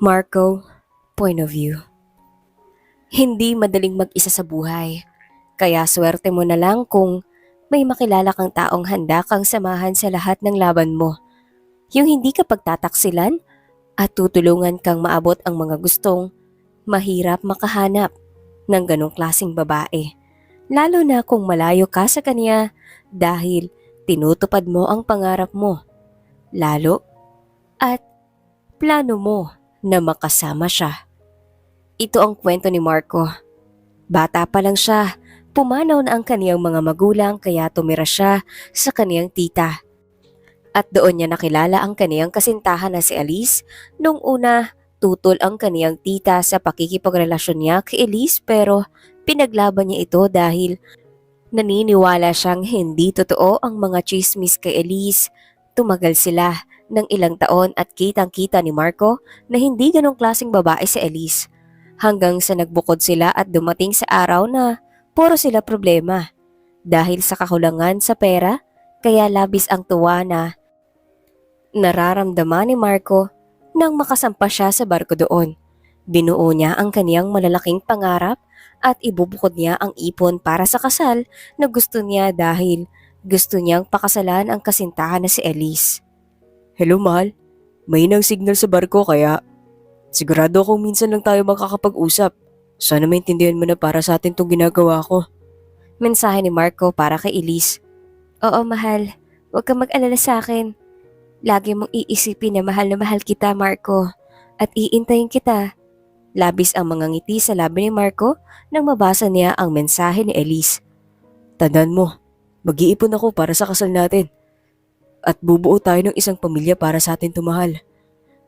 Marco, point of view. Hindi madaling mag-isa sa buhay, kaya swerte mo na lang kung may makilala kang taong handa kang samahan sa lahat ng laban mo. Yung hindi ka pagtataksilan at tutulungan kang maabot ang mga gustong mahirap makahanap ng ganong klasing babae. Lalo na kung malayo ka sa kanya dahil tinutupad mo ang pangarap mo. Lalo at plano mo na makasama siya. Ito ang kwento ni Marco. Bata pa lang siya, pumanaw na ang kaniyang mga magulang kaya tumira siya sa kaniyang tita. At doon niya nakilala ang kaniyang kasintahan na si Elise. Nung una, tutol ang kaniyang tita sa pakikipagrelasyon niya kay Elise pero pinaglaban niya ito dahil naniniwala siyang hindi totoo ang mga chismis kay Elise. Tumagal sila ng ilang taon at kitang-kita ni Marco na hindi ganong klaseng babae si Elise. Hanggang sa nagbukod sila at dumating sa araw na puro sila problema. Dahil sa kakulangan sa pera, kaya labis ang tuwa na nararamdaman ni Marco nang makasampa siya sa barko doon. Binuo niya ang kaniyang malalaking pangarap at ibubukod niya ang ipon para sa kasal na gusto niya dahil gusto niyang pakasalan ang kasintahan na si Elise. Hello mahal, may nang signal sa barko kaya sigurado akong minsan lang tayo makakapag-usap. Sana maintindihan mo na para sa atin tong ginagawa ko. Mensahe ni Marco para kay Elise. Oo mahal, huwag kang mag-alala sa akin. Lagi mong iisipin na mahal kita Marco at iintayin kita. Labis ang mga ngiti sa labi ni Marco nang mabasa niya ang mensahe ni Elise. Tandaan mo, mag-iipon ako para sa kasal natin. At bubuo tayo ng isang pamilya para sa atin tumahal.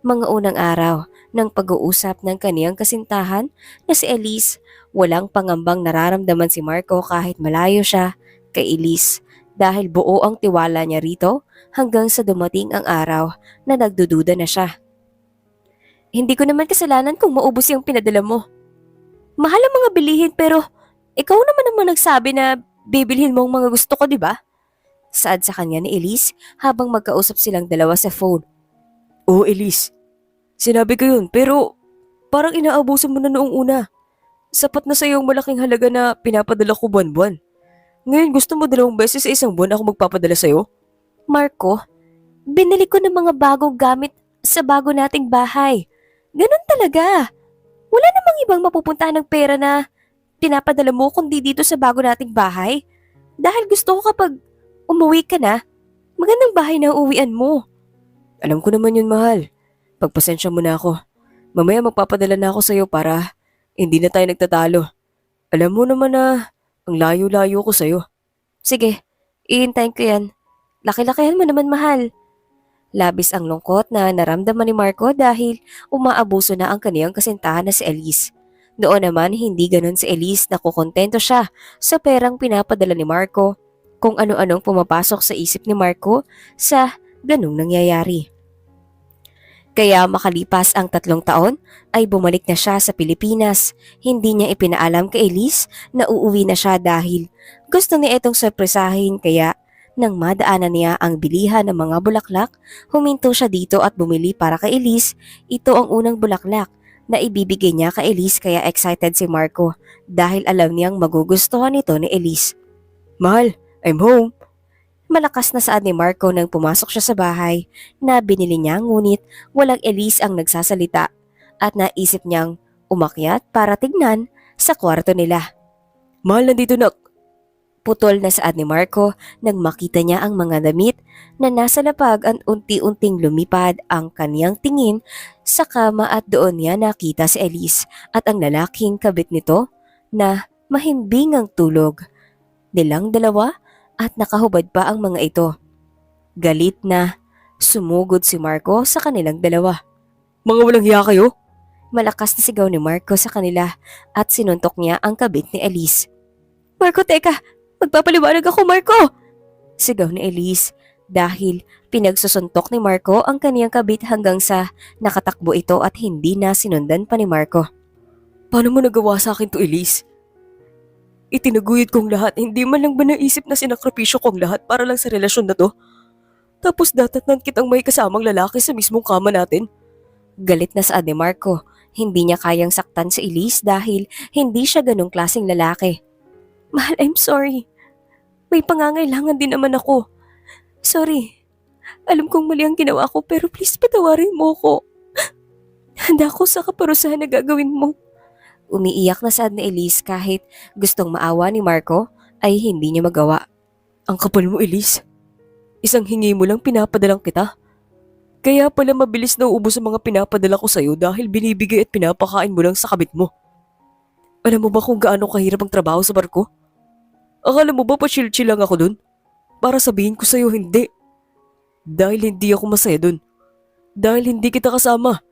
Mga unang araw ng pag-uusap ng kaniyang kasintahan na si Elise, walang pangambang nararamdaman si Marco kahit malayo siya kay Elise dahil buo ang tiwala niya rito hanggang sa dumating ang araw na nagdududa na siya. Hindi ko naman kasalanan kung maubos yung pinadala mo. Mahal ang mga bilihin pero ikaw naman nagsabi na bibilhin mo ang mga gusto ko, di ba? Saad sa kanya ni Elise habang magkausap silang dalawa sa phone. Oo Elise, sinabi ko yun pero parang inaabuso mo na noong una. Sapat na sa yung malaking halaga na pinapadala ko buwan-buwan. Ngayon gusto mo 2 beses sa isang buwan ako magpapadala sa'yo? Marco, binili ko ng mga bagong gamit sa bago nating bahay. Ganun talaga. Wala namang ibang mapupuntahan ng pera na pinapadala mo kundi dito sa bago nating bahay. Dahil gusto ko kapag umuwi ka na, magandang bahay na uuwian mo. Alam ko naman yun mahal. Pagpasensya mo na ako. Mamaya magpapadala na ako sa'yo para hindi na tayo nagtatalo. Alam mo naman na ang layo-layo ko sa'yo. Sige, iintayin ko yan. Laki-lakihan mo naman mahal. Labis ang lungkot na naramdaman ni Marco dahil umaabuso na ang kaniyang kasintahan na si Elise. Noon naman hindi ganon si Elise na kukontento siya sa perang pinapadala ni Marco kung ano-anong pumapasok sa isip ni Marco sa ganong nangyayari. Kaya makalipas ang 3 taon ay bumalik na siya sa Pilipinas. Hindi niya ipinaalam kay Elise na uuwi na siya dahil gusto niya itong sorpresahin kaya nang madaanan niya ang bilihan ng mga bulaklak, huminto siya dito at bumili para kay Elise. Ito ang unang bulaklak na ibibigay niya kay Elise kaya excited si Marco dahil alam niyang magugustuhan ito ni Elise. Mahal, I'm home. Malakas na saad ni Marco nang pumasok siya sa bahay na binili niya ngunit walang Elise ang nagsasalita at naisip niyang umakyat para tignan sa kwarto nila. Mahal, nandito na. Putol na saad ni Marco nang makita niya ang mga damit na nasa lapag at unti-unting lumipad ang kaniyang tingin sa kama at doon niya nakita si Elise at ang lalaking kabit nito na mahimbing ang tulog. Nilang dalawa at nakahubad pa ang mga ito. Galit na sumugod si Marco sa kanilang dalawa. Mga walang hiya kayo? Malakas na sigaw ni Marco sa kanila at sinuntok niya ang kabit ni Elise. Marco, teka! Magpapaliwanag ako, Marco! Sigaw ni Elise dahil pinagsusuntok ni Marco ang kaniyang kabit hanggang sa nakatakbo ito at hindi na sinundan pa ni Marco. Paano mo nagawa sa akin to, Elise? Itinaguyod kong lahat, hindi man lang ba naisip na sinakripisyo kong lahat para lang sa relasyon na to? Tapos datatnan kitang may kasamang lalaki sa mismong kama natin? Galit na saad ni Marco. Hindi niya kayang saktan si Elise dahil hindi siya ganong klaseng lalaki. Mahal, I'm sorry. May pangangailangan din naman ako. Sorry. Alam kong mali ang ginawa ko pero please patawarin mo ko. Handa ako sa kaparusahan na gagawin mo. Umiiyak na saad ni Elise kahit gustong maawa ni Marco ay hindi niya magawa. Ang kapal mo, Elise. Isang hingi mo lang pinapadalang kita. Kaya pala mabilis na uubos ang mga pinapadala ko sa'yo dahil binibigay at pinapakain mo lang sa kabit mo. Alam mo ba kung gaano kahirap ang trabaho sa barko? Akala mo ba pa-chill-chill lang ako dun? Para sabihin ko sa'yo hindi. Dahil hindi ako masaya dun. Dahil hindi kita kasama.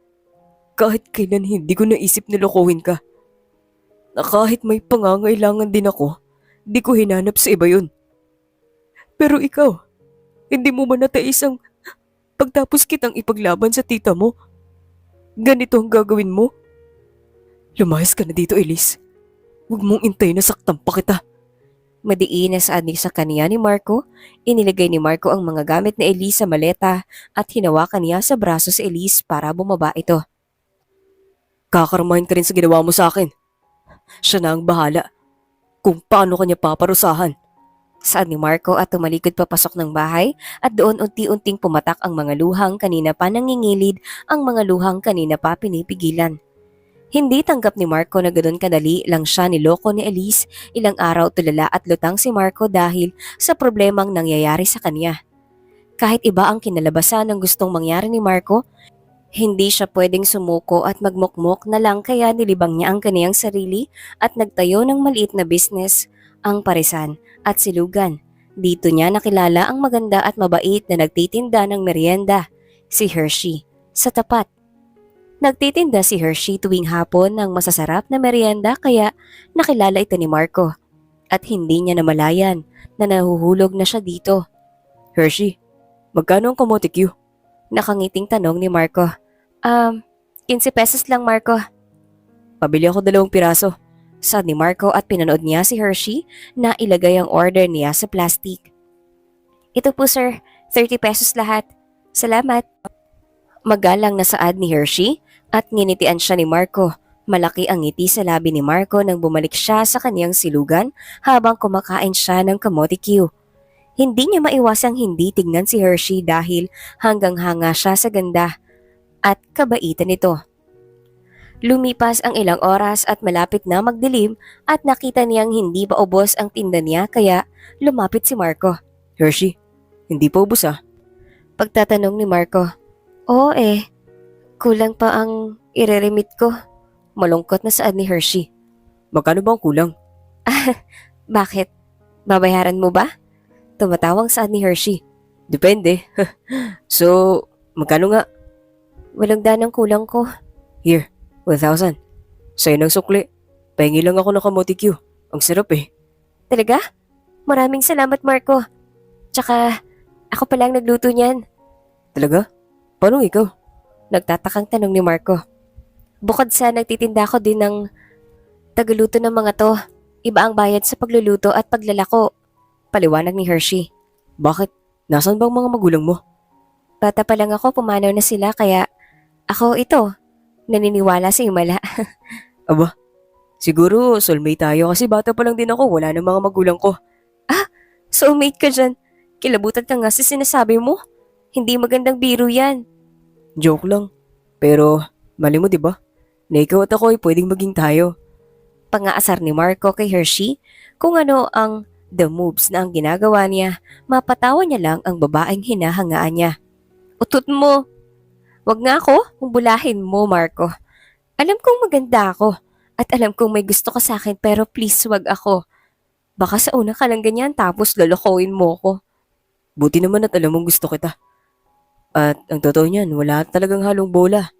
Kahit kailan hindi ko naisip na lokohin ka. Na kahit may pangangailangan din ako, di ko hinanap sa iba yun. Pero ikaw, hindi mo man natiis ang pagtapos kitang ipaglaban sa tita mo. Ganito ang gagawin mo? Lumayas ka na dito, Elise. Huwag mong intay na saktan pa kita. Madiin na saad ni sa kaniya ni Marco, inilagay ni Marco ang mga gamit ni Elise sa maleta at hinawakan niya sa braso si Elise para bumaba ito. Kakarmahin ka rin sa ginawa mo sa akin. Siya na ang bahala kung paano kanya paparusahan. Saad ni Marco at tumalikod papasok ng bahay at doon unti-unting pumatak ang mga luhang kanina pa nangingilid, ang mga luhang kanina pa pinipigilan. Hindi tanggap ni Marco na ganoon kadali lang siya niloko ni Elise. Ilang araw tulala at lutang si Marco dahil sa problemang nangyayari sa kanya. Kahit iba ang kinalabasan ng gustong mangyari ni Marco, hindi siya pwedeng sumuko at magmukmok na lang kaya nilibang niya ang kaniyang sarili at nagtayo ng maliit na business, ang parisan at silugan. Dito niya nakilala ang maganda at mabait na nagtitinda ng merienda, si Hershey, sa tapat. Nagtitinda si Hershey tuwing hapon ng masasarap na merienda kaya nakilala ito ni Marco. At hindi niya namalayan na nahuhulog na siya dito. Hershey, magkano ang kamote Q? Nakangiting tanong ni Marco. 15 pesos lang, Marco. Pabili ako 2 piraso. Saad ni Marco at pinanood niya si Hershey na ilagay ang order niya sa plastic. Ito po sir, 30 pesos lahat. Salamat. Magalang na saad ni Hershey at nginitian siya ni Marco. Malaki ang ngiti sa labi ni Marco nang bumalik siya sa kaniyang silugan habang kumakain siya ng kamote Q. Hindi niya maiwasang hindi tignan si Hershey dahil hanggang-hanga siya sa ganda at kabaitan nito. Lumipas ang ilang oras at malapit na magdilim at nakita niyang hindi pa ubos ang tinda niya kaya lumapit si Marco. Hershey, hindi pa ubos ah? Pagtatanong ni Marco. Oo kulang pa ang ireremit ko. Malungkot na saad ni Hershey. Magkano ba ang kulang? Bakit? Babayaran mo ba? Tumatawang saad ni Hershey. Depende. So, magkano nga? 800 ang kulang ko. Here. 1,000. Sa'yo ng sukli. Pahingi lang ako ng kamote Q. Ang sarap eh. Talaga? Maraming salamat, Marco. Tsaka, ako palang nagluto niyan. Talaga? Paano ikaw? Nagtatakang tanong ni Marco. Bukod sa nagtitinda ko din ng tagaluto ng mga to, iba ang bayad sa pagluluto at paglalako. Paliwanag ni Hershey. Bakit? Nasaan bang mga magulang mo? Bata pa lang ako, pumanaw na sila kaya ako ito. Naniniwala sa himala. Aba, siguro soulmate tayo kasi bata pa lang din ako, wala ng mga magulang ko. Soulmate ka dyan. Kilabutan ka nga sa sinasabi mo. Hindi magandang biro yan. Joke lang. Pero, mali mo diba? Na ikaw at ako ay pwedeng maging tayo. Pangaasar ni Marco kay Hershey kung ano ang the moves na ang ginagawa niya, mapatawa niya lang ang babaeng hinahangaan niya. Utot mo! Wag nga ako, bulahin mo, Marco. Alam kong maganda ako at alam kong may gusto ka sa akin pero please wag ako. Baka sa una ka lang ganyan tapos lolokohin mo ko. Buti naman at alam mong gusto kita. At ang totoo niyan, wala talagang halong bola.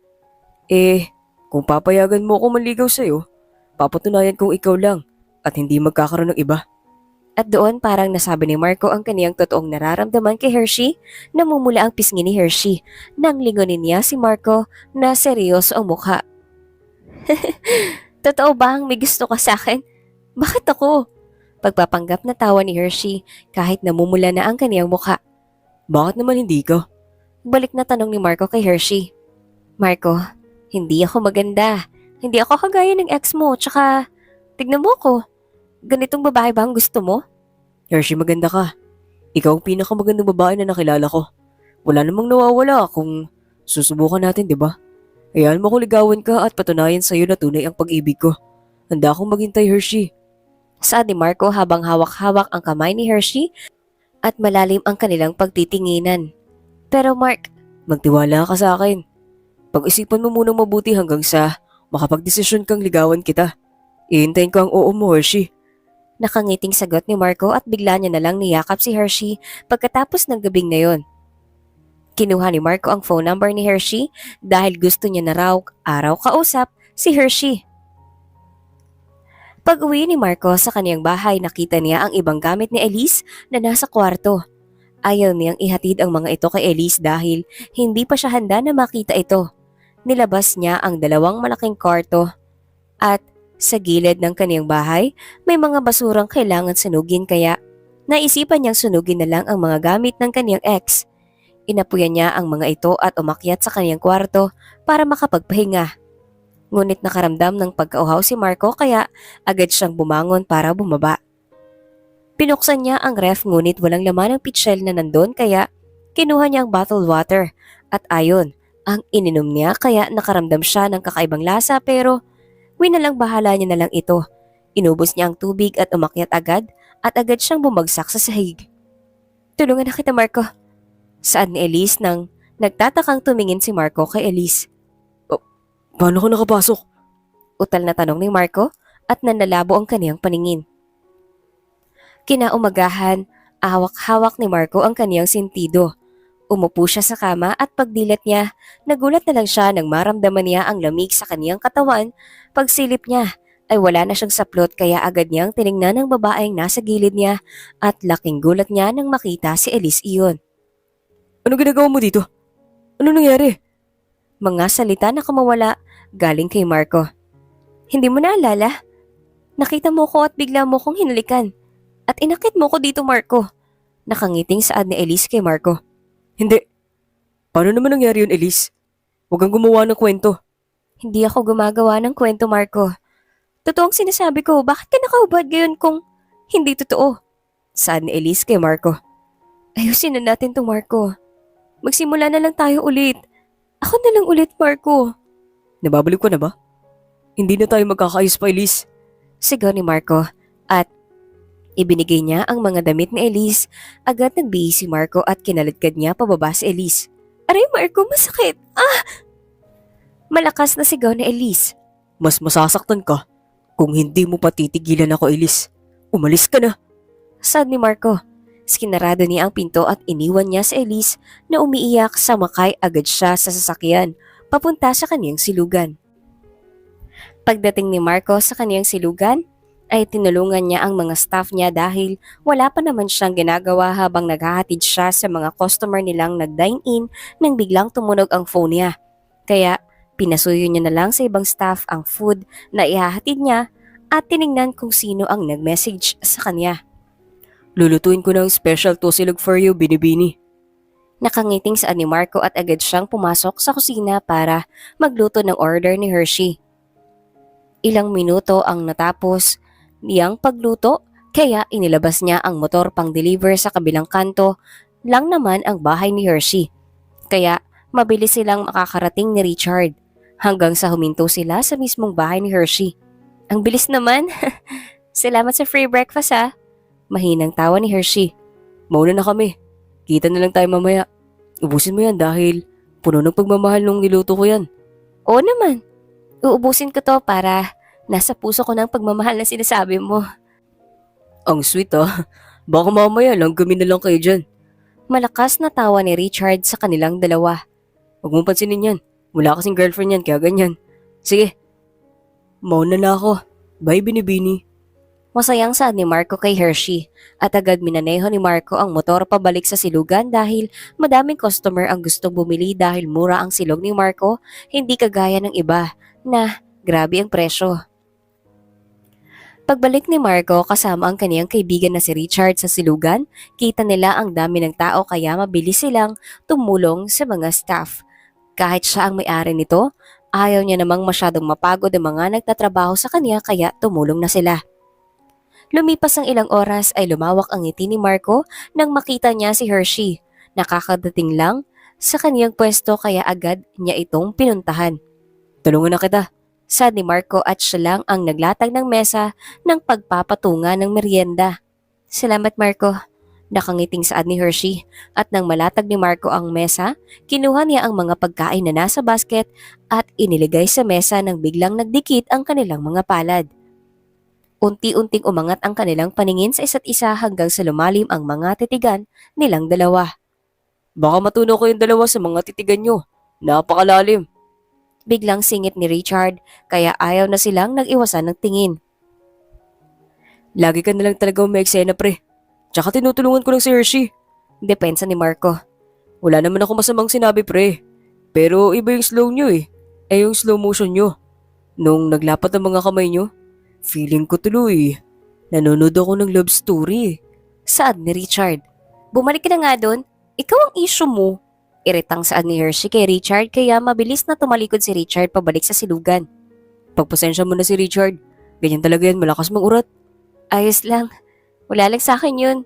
Kung papayagan mo ako manligaw sa'yo, papatunayan kong ikaw lang at hindi magkakaroon ng iba. At doon parang nasabi ni Marco ang kaniyang totoong nararamdaman kay Hershey, namumula ang pisngi ni Hershey nang lingunin niya si Marco na seryoso ang mukha. Totoo ba ang may gusto ka sa akin? Bakit ako? Pagpapanggap na tawa ni Hershey kahit namumula na ang kaniyang mukha. Bakit naman hindi ka? Balik na tanong ni Marco kay Hershey. Marco, hindi ako maganda. Hindi ako kagaya ng ex mo, tsaka tignan mo ako. Ganitong babae ba ang gusto mo? Hershey, maganda ka. Ikaw ang pinakamagandang babae na nakilala ko. Wala namang nawawala kung susubukan natin, di ba? Hayaan mo ko ligawan ka at patunayan sa'yo na tunay ang pag-ibig ko. Handa akong maghintay, Hershey. Saad ni Marco habang hawak-hawak ang kamay ni Hershey at malalim ang kanilang pagtitinginan. Pero Mark, Magtiwala ka sa akin. Pag-isipan mo munang mabuti hanggang sa makapagdesisyon kang ligawan kita. Ihintayin ko ang oo mo, Hershey. nakangiting sagot ni Marco at bigla niya na lang niyakap si Hershey pagkatapos ng gabing na yon. Kinuha ni Marco ang phone number ni Hershey dahil gusto niya na raw araw kausap si Hershey. Pag-uwi ni Marco sa kaniyang bahay, nakita niya ang ibang gamit ni Elise na nasa kwarto. Ayaw niyang ihatid ang mga ito kay Elise dahil hindi pa siya handa na makita ito. Nilabas niya ang dalawang malaking kwarto at sa gilid ng kaniyang bahay may mga basurang kailangan sunugin kaya naisipan niyang sunugin na lang ang mga gamit ng kaniyang ex. Inapuyan niya ang mga ito at umakyat sa kaniyang kwarto para makapagpahinga. Ngunit nakaramdam ng pagkauhaw si Marco kaya agad siyang bumangon para bumaba. Pinuksan niya ang ref ngunit walang laman ng pitchel na nandun kaya kinuha niya ang bottled water at ayon, ang ininom niya kaya nakaramdam siya ng kakaibang lasa pero winalang bahala niya na lang ito. Inubos niya ang tubig at umakyat agad at agad siyang bumagsak sa sahig. Tulungan na kita, Marco. Saad ni Elise nang nagtatakang tumingin si Marco kay Elise. Paano ka nakapasok? Utal na tanong ni Marco at nanlalabo ang kaniyang paningin. Kinaumagahan, hawak-hawak ni Marco ang kaniyang sentido. Umupo siya sa kama at pagdilat niya, nagulat na lang siya nang maramdaman niya ang lamig sa kaniyang katawan. Pagsilip niya ay wala na siyang saplot kaya agad niyang tiningnan ng babaeng nasa gilid niya at laking gulat niya nang makita si Elise iyon. Ano ginagawa mo dito? Ano nangyari? Mga salita na kumawala galing kay Marco. Hindi mo naalala? Nakita mo ko at bigla mo kong hinalikan. At inakit mo ko dito, Marco. Nakangiting saad ni Elise kay Marco. Hindi. Paano naman nangyari yun, Elise? Huwag kang gumawa ng kwento. Hindi ako gumagawa ng kwento, Marco. Totoong sinasabi ko, bakit ka nakahubad ngayon kung hindi totoo? Saad ni Elise kay Marco. Ayusin na natin to, Marco. Magsimula na lang tayo ulit. Ako na lang ulit, Marco. Nababalik ko na ba? Hindi na tayo magkakaayos pa, Elise. Sigaw ni Marco at ibinigay niya ang mga damit ni Elise. Agad nagbihis si Marco at kinaladkad niya pababa si Elise. Aray, Marco, masakit! Ah! Malakas na sigaw ni Elise. Mas masasaktan ka kung hindi mo patitigilan ako, Elise. Umalis ka na. Sad ni Marco. Skinarado niya ang pinto at iniwan niya si Elise na umiiyak. Samakay agad siya sa sasakyan papunta sa kaniyang silugan. Pagdating ni Marco sa kaniyang silugan, ay tinulungan niya ang mga staff niya dahil wala pa naman siyang ginagawa habang naghahatid siya sa mga customer nilang nag-dine-in nang biglang tumunog ang phone niya. Kaya pinasuyo niya na lang sa ibang staff ang food na ihahatid niya at tiningnan kung sino ang nag-message sa kanya. Lulutuin ko ng special tosilog for you, Binibini. Nakangiting saan ni Marco at agad siyang pumasok sa kusina para magluto ng order ni Hershey. Ilang minuto ang natapos niyang pagluto kaya inilabas niya ang motor pang deliver sa kabilang kanto lang naman ang bahay ni Hershey. Kaya mabilis silang makakarating ni Richard hanggang sa huminto sila sa mismong bahay ni Hershey. Ang bilis naman. Salamat sa free breakfast ha. Mahinang tawa ni Hershey. Mauna na kami. Kita na lang tayo mamaya. Ubusin mo yan dahil puno ng pagmamahal nung niluto ko yan. Oo naman. Uubusin ko to para nasa puso ko ng pagmamahal na sinasabi mo. Ang sweet ah. Baka mamaya langgamin na lang kayo dyan. Malakas na tawa ni Richard sa kanilang dalawa. Huwag mong pansinin yan. Wala kasing girlfriend yan kaya ganyan. Sige. Mauna na ako. Bye, Binibini. Masayang saad ni Marco kay Hershey at agad minaneho ni Marco ang motor pabalik sa silugan dahil madaming customer ang gustong bumili dahil mura ang silog ni Marco, hindi kagaya ng iba na grabe ang presyo. Pagbalik ni Marco kasama ang kaniyang kaibigan na si Richard sa silugan, kita nila ang dami ng tao kaya mabilis silang tumulong sa mga staff. Kahit siya ang may-ari nito, ayaw niya namang masyadong mapagod ang mga nagtatrabaho sa kanya kaya tumulong na sila. Lumipas ang ilang oras ay lumawak ang ngiti ni Marco nang makita niya si Hershey. Nakakadating lang sa kaniyang pwesto kaya agad niya itong pinuntahan. Tulungan na kita. Sad ni Marco at siya lang ang naglatag ng mesa ng pagpapatunga ng merienda. Salamat Marco. Nakangiting saad ni Hershey at nang malatag ni Marco ang mesa, kinuha niya ang mga pagkain na nasa basket at iniligay sa mesa nang biglang nagdikit ang kanilang mga palad. Unti-unting umangat ang kanilang paningin sa isa't isa hanggang sa lumalim ang mga titigan nilang dalawa. Baka matunaw kayong dalawa sa mga titigan nyo. Napakalalim. Biglang singit ni Richard kaya ayaw na silang nag-iwasan ng tingin. Lagi ka nalang talaga umeeksena pre. Tsaka tinutulungan ko lang si Hershey. Depensa ni Marco. Wala naman ako masamang sinabi pre. Pero iba yung slow nyo eh. Yung slow motion nyo. Nung naglapat ang mga kamay nyo, feeling ko tuloy. Nanonood ako ng love story. Saad ni Richard. Bumalik ka na nga doon. Ikaw ang issue mo. Iritang saad ni Hershey kay Richard kaya mabilis na tumalikod si Richard pabalik sa silugan. Pagpasensya mo na si Richard. Ganyan talaga yan, malakas mag-urat. Ayos lang. Wala lang sa akin yun.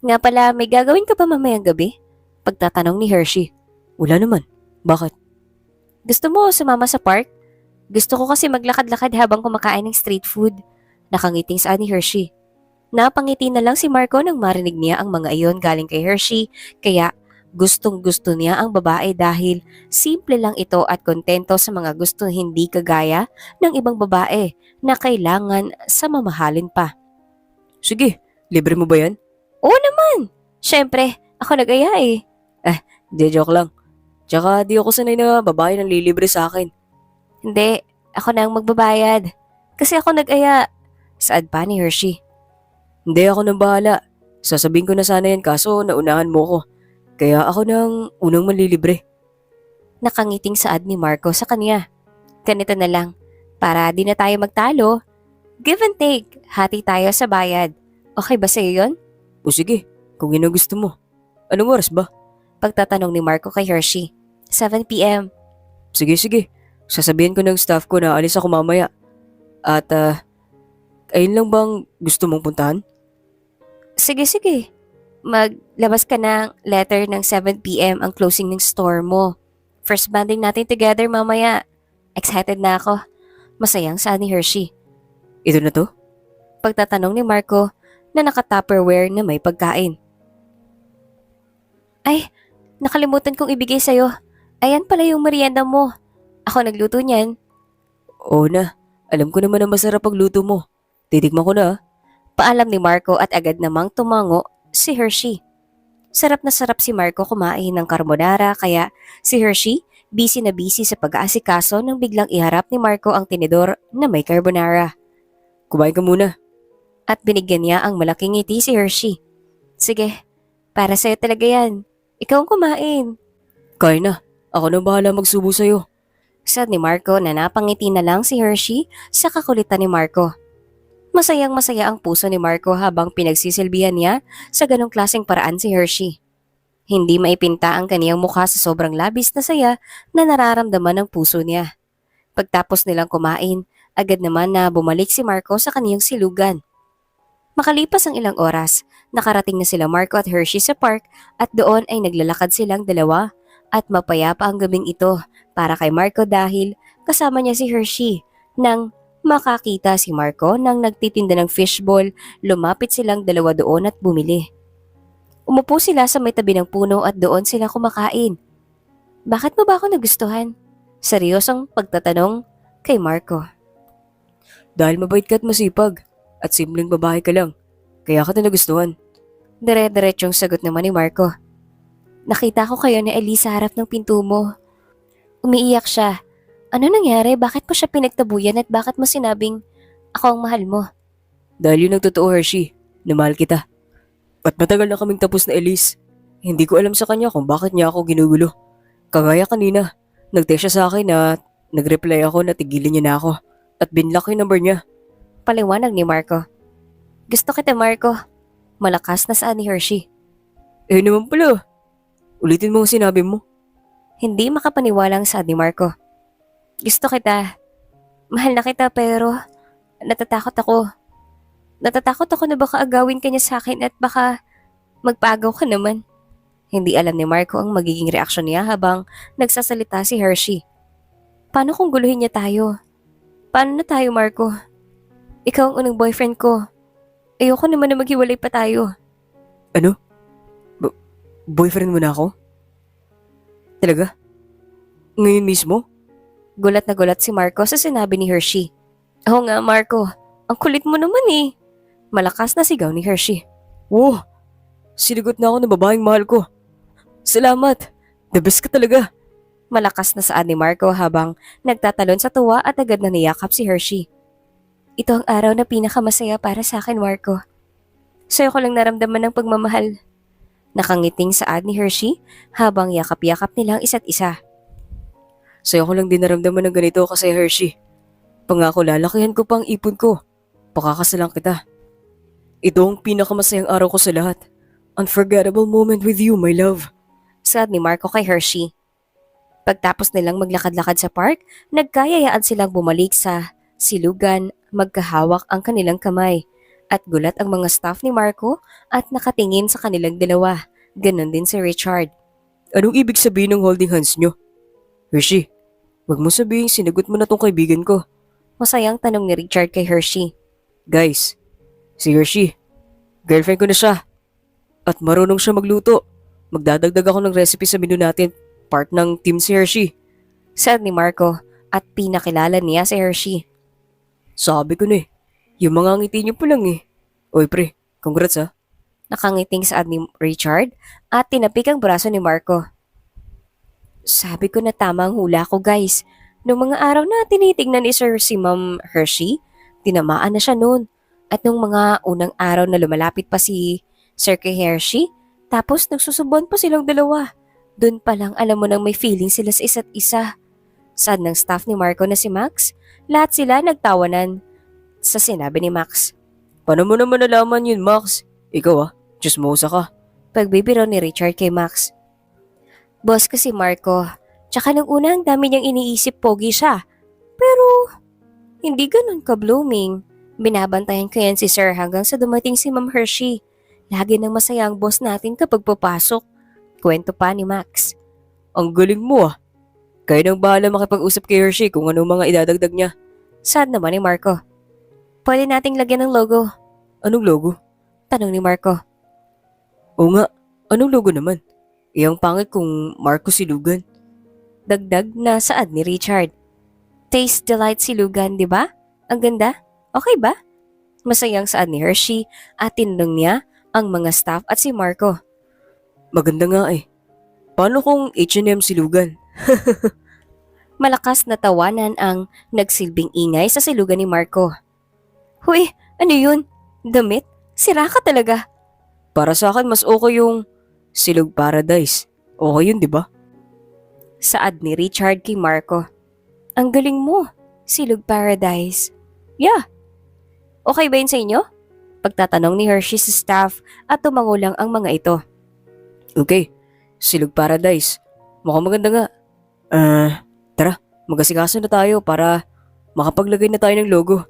Nga pala, may gagawin ka ba mamayang gabi? Pagtatanong ni Hershey. Wala naman. Bakit? Gusto mo sumama sa park? Gusto ko kasi maglakad-lakad habang kumakain ng street food. Nakangiting saad ni Hershey. Napangiti na lang si Marco nang marinig niya ang mga iyon galing kay Hershey kaya gustong-gusto niya ang babae dahil simple lang ito at kontento sa mga gusto hindi kagaya ng ibang babae na kailangan sa mamahalin pa. Sige, libre mo ba yan? Oo naman! Siyempre, ako nag-aya eh. Di joke lang. Tsaka di ako sanay na babae nang lilibre sa akin. Hindi, ako na ang magbabayad. Kasi ako nag-aya. Saad pa ni Hershey. Hindi ako nang bahala. Sasabihin ko na sana yan kaso naunahan mo ko. Kaya ako nang unang manlilibre. Nakangiting saad ni Marco sa kanya. Ganito na lang, para di na tayo magtalo. Give and take, hati tayo sa bayad. Okay ba sa'yo yun? O sige, kung yun ang gusto mo. Anong oras ba? Pagtatanong ni Marco kay Hershey. 7 p.m. Sige. Sasabihin ko ng staff ko na alis ako mamaya. At ayun lang bang gusto mong puntahan? Sige. Maglabas ka ng letter ng 7 p.m. ang closing ng store mo. First banding natin together mamaya. Excited na ako. Masayang saad ni Hershey. Ito na to? Pagtatanong ni Marco na naka-tupperware na may pagkain. Ay, nakalimutan kong ibigay sa'yo. Ayan pala yung merienda mo. Ako nagluto niyan. Oo na, alam ko naman na masarap ang luto mo. Titikman ko na. Paalam ni Marco at agad namang tumango si Hershey. Sarap na sarap si Marco kumain ng carbonara kaya si Hershey busy na busy sa pag-aasikaso nang biglang iharap ni Marco ang tinidor na may carbonara. Kumain ka muna. At binigyan niya ang malaking ngiti si Hershey. Sige, para sa'yo talaga yan. Ikaw ang kumain. Kaya na, ako na bahala magsubo sa'yo. Saad ni Marco na napangiti na lang si Hershey sa kakulitan ni Marco. Masayang masaya ang puso ni Marco habang pinagsisilbihan niya sa ganong klaseng paraan si Hershey. Hindi maipinta ang kaniyang mukha sa sobrang labis na saya na nararamdaman ng puso niya. Pagtapos nilang kumain, agad naman na bumalik si Marco sa kaniyang silugan. Makalipas ang ilang oras, nakarating na sila Marco at Hershey sa park at doon ay naglalakad silang dalawa at mapayapa ang gabing ito para kay Marco dahil kasama niya si Hershey. Nang makakita si Marco nang nagtitinda ng fishball, lumapit silang dalawa doon at bumili. Umupo sila sa may tabi ng puno at doon sila kumakain. Bakit mo ba ako nagustuhan? Seryosong pagtatanong kay Marco. Dahil mabait ka at masipag. At simpleng babae ka lang. Kaya ka na nagustuhan. Dire-diretsong sagot naman ni Marco. Nakita ko kayo ni Elise sa harap ng pinto mo. Umiiyak siya. Ano nangyari? Bakit mo siya pinagtabuyan at bakit mo sinabing ako ang mahal mo? Dahil yun ang totoo, Hershey. Na mahal kita. At matagal na kaming tapos na Elise. Hindi ko alam sa kanya kung bakit niya ako ginugulo. Kagaya kanina, nag-text siya sa akin na nag-reply ako na tigilin niya na ako. At binlock yung number niya. Paliwanag ni Marco. Gusto kita, Marco. Malakas na saan ni Hershey. Naman pala. Ulitin mo ang sinabi mo. Hindi makapaniwalang saad ni Marco. Gusto kita. Mahal na kita pero natatakot ako. Natatakot ako na baka agawin ka niya sa akin at baka magpagaw ka naman. Hindi alam ni Marco ang magiging reaksyon niya habang nagsasalita si Hershey. Paano kung guluhin niya tayo? Paano na tayo, Marco? Ikaw ang unang boyfriend ko. Ayoko naman na maghiwalay pa tayo. Ano? Boyfriend mo na ako? Talaga? Ngayon mismo? Gulat na gulat si Marco sa sinabi ni Hershey. Oo nga, Marco. Ang kulit mo naman eh. Malakas na sigaw ni Hershey. Wow! Sinigot na ako ng babaeng mahal ko. Salamat! The best ka talaga! Malakas na saad ni Marco habang nagtatalon sa tuwa at agad na niyakap si Hershey. Ito ang araw na pinakamasaya para sa akin, Marco. Sa'yo ko lang naramdaman ng pagmamahal. Nakangiting saad ni Hershey habang yakap-yakap nilang isa't isa. Sa'yo ko lang din naramdaman ng ganito kasi Hershey. Pangako lalakihan ko pang ipon ko. Pakakasalan kita. Ito ang pinakamasayang araw ko sa lahat. Unforgettable moment with you, my love. Saad ni Marco kay Hershey. Pagtapos nilang maglakad-lakad sa park, nagkayayaan silang bumalik sa silugan, magkahawak ang kanilang kamay. At gulat ang mga staff ni Marco at nakatingin sa kanilang dalawa. Ganon din si Richard. Anong ibig sabihin ng holding hands nyo? Hershey, wag mo sabihin sinagot mo na tong kaibigan ko. Masayang tanong ni Richard kay Hershey. Guys, si Hershey, girlfriend ko na siya. At marunong siya magluto. Magdadagdag ako ng recipe sa menu natin. Part ng team si Hershey. Saad ni Marco at pinakilala niya si Hershey. Sabi ko na eh. Yung mga ngiti niyo po lang eh. Oy pre, congrats ha. Nakangiting saad ni Richard at tinapik ang braso ni Marco. Sabi ko na tama ang hula ko, guys. Noong mga araw na tinitingnan ni Sir si Ma'am Hershey, tinamaan na siya noon. At nung mga unang araw na lumalapit pa si Sir kay Hershey, tapos nagsusubuan pa silang dalawa. Doon pa lang alam mo nang may feeling sila sa isa't isa. Saad ng staff ni Marco na si Max, lahat sila nagtawanan sa sinabi ni Max. Paano mo naman nalaman yun, Max? Ikaw ah, chismosa ka. Pagbibiro ni Richard kay Max. Boss kasi Marco, tsaka nung una ang dami niyang iniisip pogi siya. Pero hindi ganun ka-blooming. Binabantayan ko yan si Sir hanggang sa dumating si Ma'am Hershey. Lagi nang masaya ang boss natin kapag papasok. Kwento pa ni Max. Ang galing mo ah. Kaya nang bahala makipag-usap kay Hershey kung anong mga idadagdag niya. Sad naman ni Marco. Pwede nating lagyan ng logo. Anong logo? Tanong ni Marco. Oo nga, anong logo naman? Iyang pangit kung Marco Silugan. Dagdag na saad ni Richard. Taste Delight Silugan, di ba? Ang ganda. Okay ba? Masayang saad ni Hershey at tinanong niya ang mga staff at si Marco. Maganda nga eh. Paano kung H&M Silugan? Malakas na tawanan ang nagsilbing ingay sa silugan ni Marco. Huy, ano yun? Damit? Sira ka talaga. Para sa akin mas okay yung Silog Paradise. Okay yun, di ba? Saad ni Richard kay Marco. Ang galing mo. Silog Paradise. Yeah. Okay ba yun sa inyo? Pagtatanong ni Hershey sa staff at tumangulang ang mga ito. Okay, Silog Paradise. Mukhang maganda nga. Tara, mag-asikaso na tayo para makapaglagay na tayo ng logo.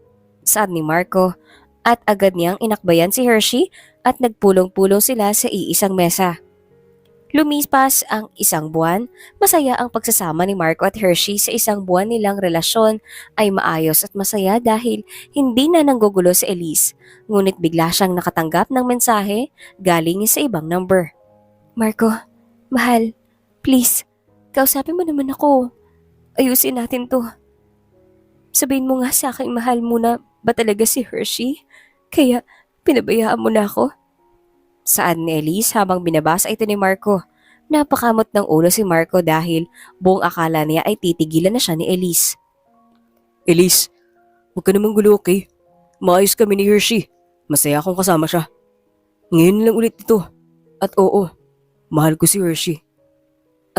Saad ni Marco at agad niyang inakbayan si Hershey at nagpulong-pulong sila sa iisang mesa. Lumipas ang isang buwan, masaya ang pagsasama ni Marco at Hershey sa isang buwan nilang relasyon ay maayos at masaya dahil hindi na nanggugulo si Elise. Ngunit bigla siyang nakatanggap ng mensahe galing sa ibang number. Marco, mahal, please, kausapin mo naman ako. Ayusin natin to. Sabihin mo nga sa akin mahal mo na ba talaga si Hershey? Kaya pinabayaan mo na ako? Saad ni Elise habang binabasa ito ni Marco. Napakamot ng ulo si Marco dahil buong akala niya ay titigilan na siya ni Elise. Elise, huwag ka namang gulo, okay? Maayos kami ni Hershey. Masaya akong kasama siya. Ngayon lang ulit ito. At oo, mahal ko si Hershey.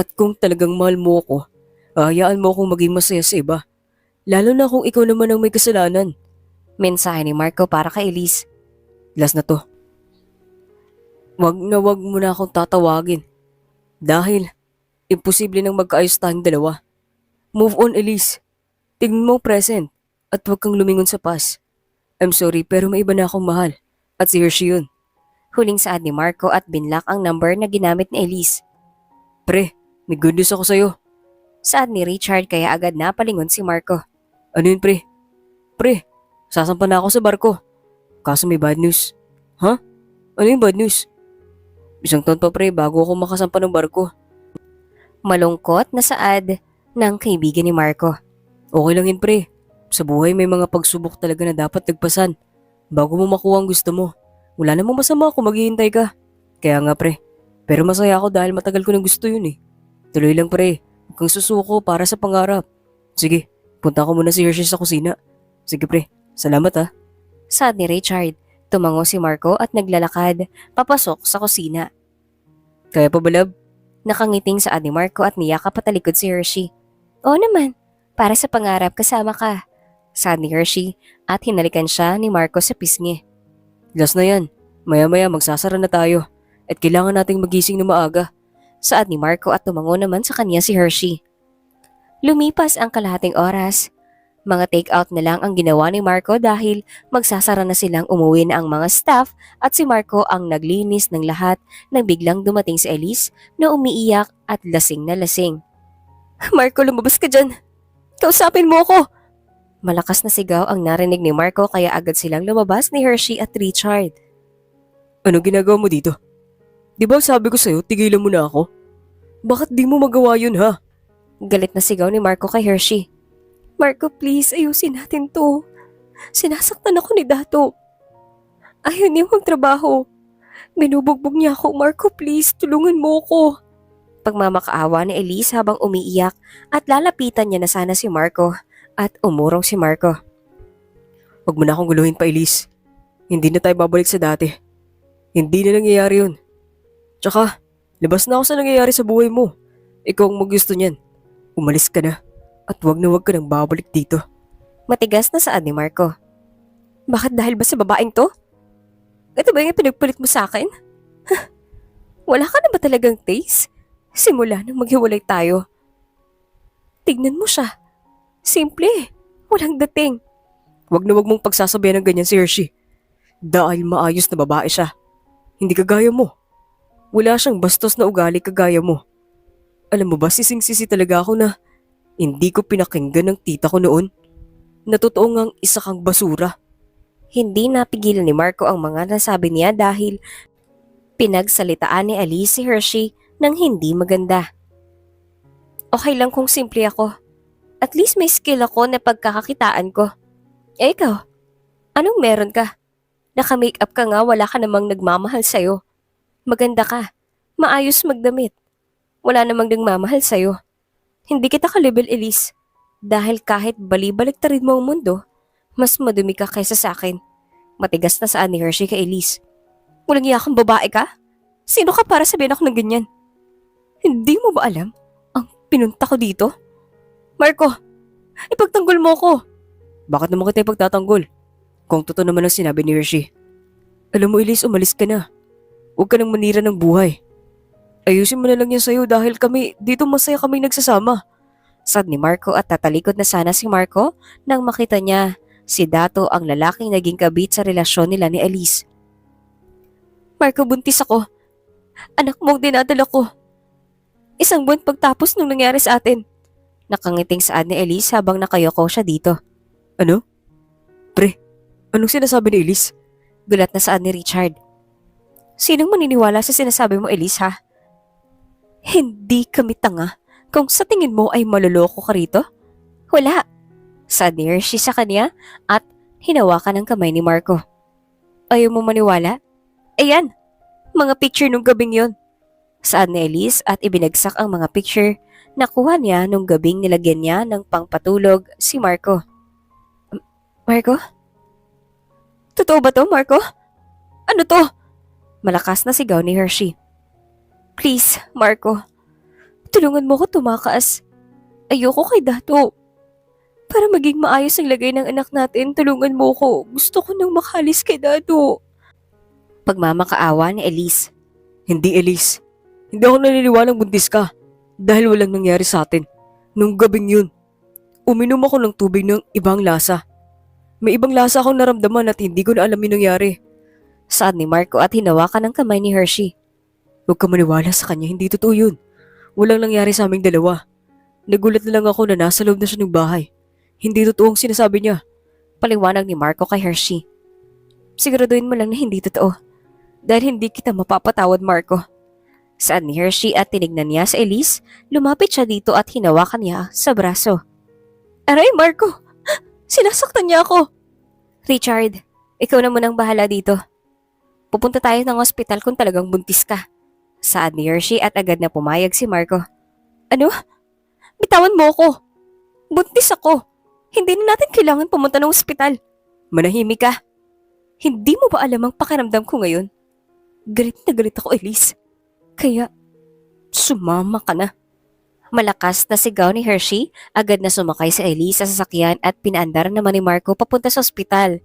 At kung talagang mahal mo ako, hayaan mo akong maging masaya sa iba. Lalo na kung ikaw naman ang may kasalanan. Mensahe ni Marco para kay Elise. Last na to. Wag na wag mo na akong tatawagin. Dahil Imposible nang magkaayos tayong dalawa. Move on, Elise. Tingnan mo ang present at huwag kang lumingon sa past. I'm sorry pero may iba na akong mahal. At si Hershey yun. Huling saad ni Marco at binlock ang number na ginamit ni Elise. Pre, may good news ako sa'yo. Saad ni Richard kaya agad napalingon si Marco. Ano yun, pre? Pre, sasampa na ako sa barko. Kaso may bad news. Ha? Ano yung bad news? Isang taon pa, pre, bago ako makasampa ng barko. Malungkot na saad ng kaibigan ni Marco. Okay lang yun, pre. Sa buhay may mga pagsubok talaga na dapat tagpasan. Bago mo makuha ang gusto mo. Wala namang masama kung maghihintay ka. Kaya nga, pre. Pero masaya ako dahil matagal ko nang gusto yun eh. Tuloy lang, pre. Huwag kang susuko para sa pangarap. Sige, punta ko muna si Hershey sa kusina. Sige, pre. Salamat ah. Saad ni Richard. Tumango si Marco at naglalakad papasok sa kusina. Kaya pa ba, love? Nakangiting saad ni Marco at niyakap patalikod si Hershey. Oo naman, para sa pangarap kasama ka. Saad ni Hershey at hinalikan siya ni Marco sa pisngi. Last na yan. Maya-maya magsasara na tayo. At kailangan nating magising na maaga. Saad ni Marco at tumango naman sa kanya si Hershey. Lumipas ang kalahating oras. Mga take-out na lang ang ginawa ni Marco dahil magsasara na silang umuwi na ang mga staff at si Marco ang naglinis ng lahat nang biglang dumating si Elise na umiiyak at lasing na lasing. Marco, lumabas ka dyan! Kausapin mo ako! Malakas na sigaw ang narinig ni Marco kaya agad silang lumabas ni Hershey at Richard. Ano ginagawa mo dito? Di ba sabi ko sa'yo, tigilan mo na ako? Bakit di mo magawa yun ha? Galit na sigaw ni Marco kay Hershey. Marco, please, ayusin natin to. Sinasaktan ako ni Dato. Ayaw niya magtrabaho. Binubugbog niya ako. Marco, please, tulungan mo ako. Pagmamakaawa ni Elise habang umiiyak at lalapitan niya na sana si Marco at umurong si Marco. Huwag mo na akong guluhin pa, Elise. Hindi na tayo babalik sa dati. Hindi na nangyayari yun. Tsaka, labas na ako sa nangyayari sa buhay mo. Ikaw ang magusto niyan. Umalis ka na. At wag ka nang babalik dito. Matigas na saad ni Marco. Bakit dahil ba sa babaeng to? Ito ba yung pinagpalit mo sa akin? Wala ka na ba talagang taste? Simula nang maghiwalay tayo. Tignan mo siya. Simple. Walang dating. Wag mong pagsasabihan ng ganyan si Hershey. Dahil maayos na babae siya. Hindi kagaya mo. Wala siyang bastos na ugali kagaya mo. Alam mo ba, sising-sisi talaga ako na hindi ko pinakinggan ng tita ko noon. Na totoo ngang isa kang basura. Hindi napigilan ni Marco ang mga nasabi niya dahil pinagsalitaan ni Elise si Hershey ng hindi maganda. Okay lang kung simple ako. At least may skill ako na pagkakakitaan ko. Eh ikaw, anong meron ka? Naka-makeup ka nga, wala ka namang nagmamahal sa'yo. Maganda ka, maayos magdamit. Wala namang nagmamahal sa'yo. Hindi kita kalibel, Elise. Dahil kahit balibaliktarin mo ang mundo, mas madumi ka kaysa sa akin. Matigas na saan ni Hershey kay Elise. Walang iya kang babae ka? Sino ka para sabihin ako ng ganyan? Hindi mo ba alam ang pinunta ko dito? Marco, ipagtanggol mo ko. Bakit naman kita ipagtatanggol? Kung totoo naman ang sinabi ni Hershey. Alam mo, Elise, umalis ka na. Huwag ka nang manira ng buhay. Ayusin mo na lang yan sa'yo dahil dito masaya kami nagsasama. Sad ni Marco at tatalikod na sana si Marco nang makita niya si Dato ang lalaking naging kabit sa relasyon nila ni Elise. Marco, buntis ako. Anak mong dinadala ko. Isang buwan pagtapos nung nangyari sa atin. Nakangiting saad ni Elise habang nakayoko siya dito. Ano? Pre, anong sinasabi ni Elise? Gulat na saad ni Richard. Sinong maniniwala sa sinasabi mo, Elise, ha? Hindi kami tanga kung sa tingin mo ay maloloko ka rito. Wala. Saad ni Hershey sa kanya at hinawakan ang kamay ni Marco. Ayaw mo maniwala? Ayan, mga picture nung gabing yon. Saad ni Elise at ibinagsak ang mga picture na kuha niya nung gabing nilagyan niya ng pangpatulog si Marco. Marco? Totoo ba to, Marco? Ano to? Malakas na sigaw ni Hershey. Please, Marco. Tulungan mo ko tumakas. Ayoko kay Dato. Para maging maayos ang lagay ng anak natin, tulungan mo ko. Gusto ko nang makalis kay Dato. Pagmamakaawa ni Elise. Hindi, Elise. Hindi ako naniniwalang buntis ka. Dahil walang nangyari sa atin. Nung gabing yun, uminom ako ng tubig ng ibang lasa. May ibang lasa akong naramdaman at hindi ko na alam yung nangyari. Saad ni Marco at hinawakan ng kamay ni Hershey. Huwag ka maniwala sa kanya, hindi totoo yun. Walang nangyari sa aming dalawa. Nagulat na lang ako na nasa loob na siya ng bahay. Hindi totoong sinasabi niya. Paliwanag ni Marco kay Hershey. Siguraduhin mo lang na hindi totoo. Dahil hindi kita mapapatawad, Marco. Saad ni Hershey at tinignan niya sa Elise, lumapit siya dito at hinawakan niya sa braso. Aray, Marco! Sinasaktan niya ako! Richard, ikaw na munang bahala dito. Pupunta tayo ng ospital kung talagang buntis ka. Saad ni Hershey at agad na pumayag si Marco. Ano? Bitawan mo ako! Buntis ako! Hindi na natin kailangan pumunta ng ospital. Manahimik ka. Hindi mo ba alam ang pakiramdam ko ngayon? Galit na galit ako, Elise. Kaya, sumama ka na. Malakas na sigaw ni Hershey, agad na sumakay si Elise sa sasakyan at pinaandar naman ni Marco papunta sa ospital.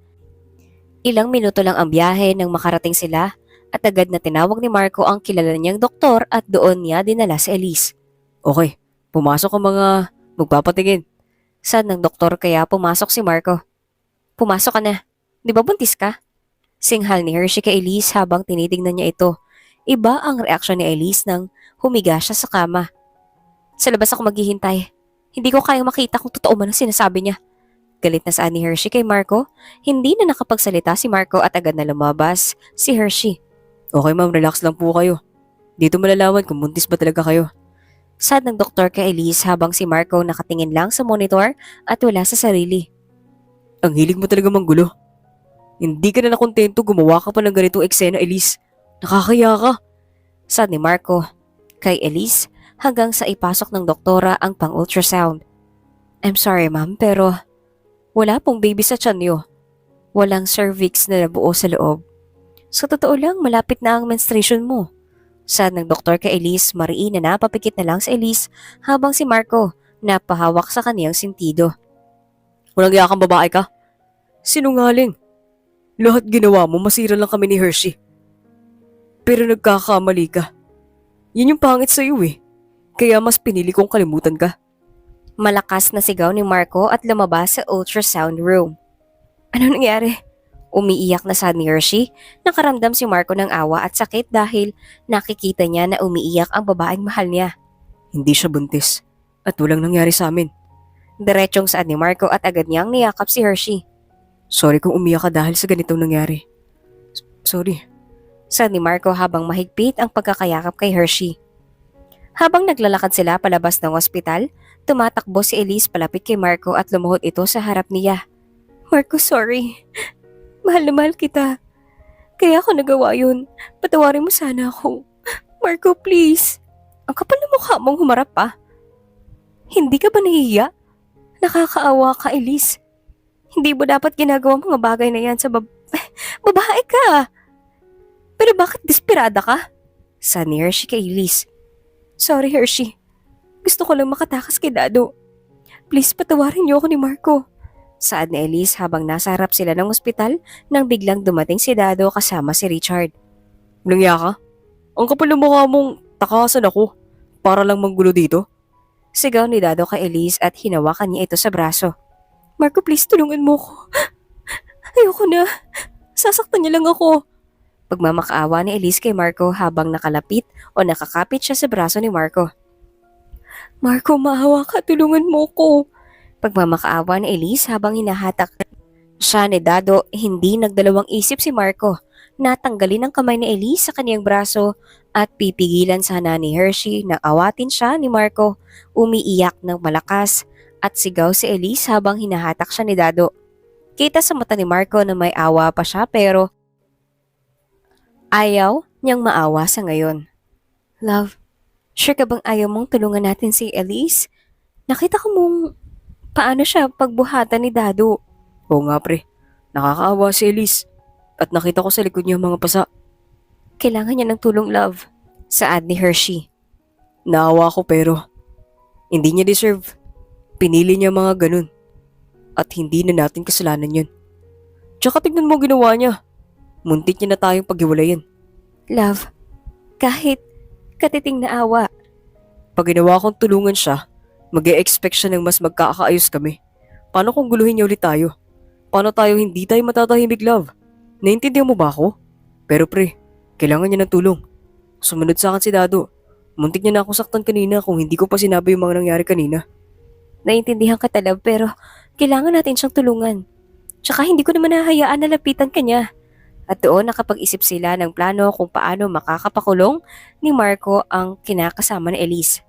Ilang minuto lang ang biyahe nang makarating sila at agad na tinawag ni Marco ang kilala niyang doktor at doon niya dinala si Elise. Okay, pumasok ang mga magpapatingin. Saad ng doktor kaya pumasok si Marco. Pumasok ka na. Di ba buntis ka? Singhal ni Hershey kay Elise habang tinitingnan niya ito. Iba ang reaksyon ni Elise nang humiga siya sa kama. Sa labas ako maghihintay. Hindi ko kayang makita kung totoo man ang sinasabi niya. Galit na saan ni Hershey kay Marco. Hindi na nakapagsalita si Marco at agad na lumabas si Hershey. Okay ma'am, relax lang po kayo. Dito malalaman kung buntis ba talaga kayo. Sad ng doktor kay Elise habang si Marco nakatingin lang sa monitor at wala sa sarili. Ang hilig mo talaga manggulo. Hindi ka na nakontento gumawa ka pa ng ganitong eksena, Elise. Nakakaya ka. Sad ni Marco kay Elise hanggang sa ipasok ng doktora ang pang-ultrasound. I'm sorry ma'am pero wala pong baby sa tiyan niyo. Walang cervix na nabuo sa loob. Sa totoo lang malapit na ang menstruation mo. Sad ng doktor kay Elise, mariin na napapikit na lang sa Elise habang si Marco napahawak sa kaniyang sentido. Walang iya kang babae ka? Sinungaling. Lahat ginawa mo, masira lang kami ni Hershey. Pero nagkakamali ka. Yan yung pangit sa'yo eh. Kaya mas pinili kong kalimutan ka. Malakas na sigaw ni Marco at lumabas sa ultrasound room. Ano nangyari? Umiiyak na sad ni Hershey. Nakaramdam si Marco ng awa at sakit dahil nakikita niya na umiiyak ang babaeng mahal niya. Hindi siya buntis. At walang nangyari sa amin. Diretsyong sad ni Marco at agad niyang niyakap si Hershey. Sorry kung umiyak ka dahil sa ganitong nangyari. Sorry. Sad ni Marco habang mahigpit ang pagkakayakap kay Hershey. Habang naglalakad sila palabas ng ospital, tumatakbo si Elise palapit kay Marco at lumuhod ito sa harap niya. Marco, sorry. Mahal na mahal kita. Kaya ako nagawa yun. Patawarin mo sana ako. Marco, please. Ang kapal na mukha mong humarap pa. Hindi ka ba nahihiya? Nakakaawa ka, Elise. Hindi mo dapat ginagawa mga bagay na yan sa babae ka. Pero bakit desperada ka? Sa ni Hershey kay Elise. Sorry, Hershey. Gusto ko lang makatakas kay Dado. Please, patawarin niyo ako ni Marco. Saad ni Elise habang nasa harap sila ng ospital nang biglang dumating si Dado kasama si Richard. Nangya ka? Ang kapal ng mukha mong takasan ako para lang manggulo dito. Sigaw ni Dado kay Elise at hinawakan niya ito sa braso. Marco, please tulungan mo ko. Ayoko na. Sasaktan niya lang ako. Pagmamakaawa ni Elise kay Marco habang nakalapit o nakakapit siya sa braso ni Marco. Marco, maawa ka. Tulungan mo ko. Pagmamakaawa ni Elise habang hinahatak siya ni Dado, hindi nagdalawang isip si Marco. Natanggalin ang kamay ni Elise sa kaniyang braso at pipigilan sana ni Hershey na awatin siya ni Marco. Umiiyak ng malakas at sigaw si Elise habang hinahatak siya ni Dado. Kita sa mata ni Marco na may awa pa siya pero ayaw niyang maawa sa ngayon. Love, sure ka bang ayaw mong tulungan natin si Elise? Nakita ko mong paano siya pagbuhatan ni Dado. Oo nga pre, nakakaawa si Elise. At nakita ko sa likod niya mga pasa. Kailangan niya ng tulong, love. Saad ni Hershey. Naawa ko pero hindi niya deserve. Pinili niya mga ganun. At hindi na natin kasalanan yun. Tsaka tignan mo ginawa niya. Muntik niya na tayong paghiwalayan. Love, kahit katiting na awa, Pag ginawa kong tulungan siya, mag-e-expect siya ng mas magkakaayos kami. Paano kung guluhin niya ulit tayo? Paano tayo hindi tayo matatahimik, love? Naintindihan mo ba ako? Pero pre, kailangan niya ng tulong. Sumunod sa akin si Dado. Muntik niya na akong saktan kanina kung hindi ko pa sinabi yung mga nangyari kanina. Naintindihan ka love, pero kailangan natin siyang tulungan. Tsaka hindi ko naman nahahayaan na lapitan ka niya. At doon nakapag-isip sila ng plano kung paano makakapakulong ni Marco ang kinakasama ni Elise.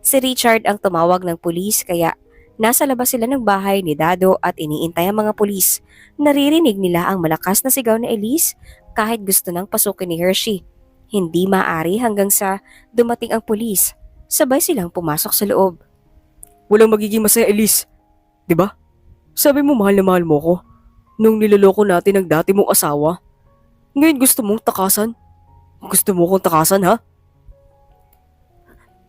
Si Richard ang tumawag ng pulis kaya nasa labas sila ng bahay ni Dado at iniintay ang mga pulis. Naririnig nila ang malakas na sigaw ni Elise kahit gusto nang pasukin ni Hershey. Hindi maaari hanggang sa dumating ang pulis. Sabay silang pumasok sa loob. Walang magiging masaya, Elise. 'Di ba? Sabi mo mahal na mahal mo ko. Nung niloloko natin ang dati mong asawa. Ngayon gusto mong takasan? Gusto mo kong takasan, ha?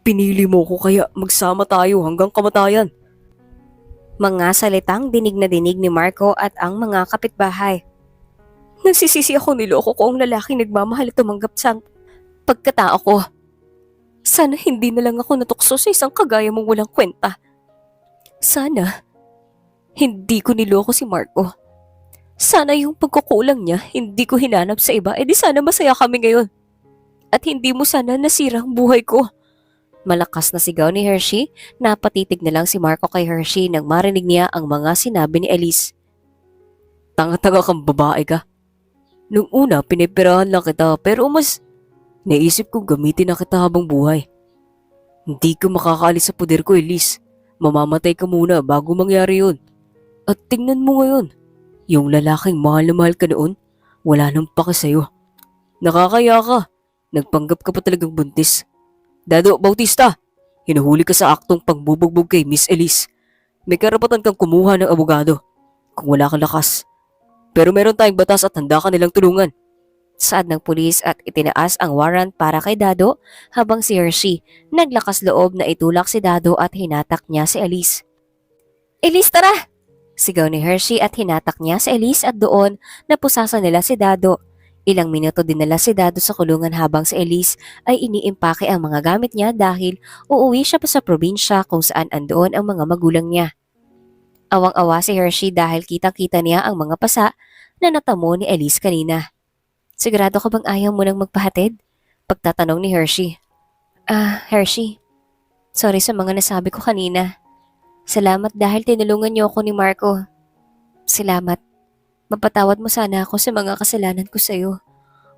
Pinili mo ko kaya magsama tayo hanggang kamatayan. Mga salitang dinig na dinig ni Marco at ang mga kapitbahay. Nagsisisi ako, niloko ko ang lalaking nagmamahal at tumanggap sa pagkatao ko. Sana hindi na lang ako natukso sa isang kagaya mong walang kwenta. Sana hindi ko niloko si Marco. Sana yung pagkukulang niya hindi ko hinanap sa iba, edi sana masaya kami ngayon. At hindi mo sana nasira ang buhay ko. Malakas na sigaw ni Hershey, napatitig na lang si Marco kay Hershey nang marinig niya ang mga sinabi ni Elise. Tanga-tanga kang babae ka. Nung una, pinipirahan lang kita pero mas naisip kong gamitin na kita habang buhay. Hindi ka makakaalis sa poder ko, Elise. Mamamatay ka muna bago mangyari yun. At tingnan mo ngayon, yung lalaking mahal na mahal ka noon, wala nang pake sa'yo. Nakakaya ka. Nagpanggap ka pa talagang buntis. Dado Bautista, hinuhuli ka sa aktong pagbubugbog kay Miss Elise. May karapatan kang kumuha ng abogado kung wala kang lakas. Pero meron tayong batas at handa ka nilang tulungan. Saad ng pulis at itinaas ang warrant para kay Dado habang si Hershey naglakas loob na itulak si Dado at hinatak niya si Elise. Elise, tara! Sigaw ni Hershey at hinatak niya si Elise at doon napusasan nila si Dado. Ilang minuto din nila si Dado sa kulungan habang si Elise ay iniimpake ang mga gamit niya dahil uuwi siya pa sa probinsya kung saan andoon ang mga magulang niya. Awang-awa si Hershey dahil kitang-kita niya ang mga pasa na natamo ni Elise kanina. Sigurado ka bang ayaw mo nang magpahatid? Pagtatanong ni Hershey. Hershey, sorry sa mga nasabi ko kanina. Salamat dahil tinulungan niyo ako ni Marco. Salamat. Mapatawad mo sana ako sa mga kasalanan ko sa'yo.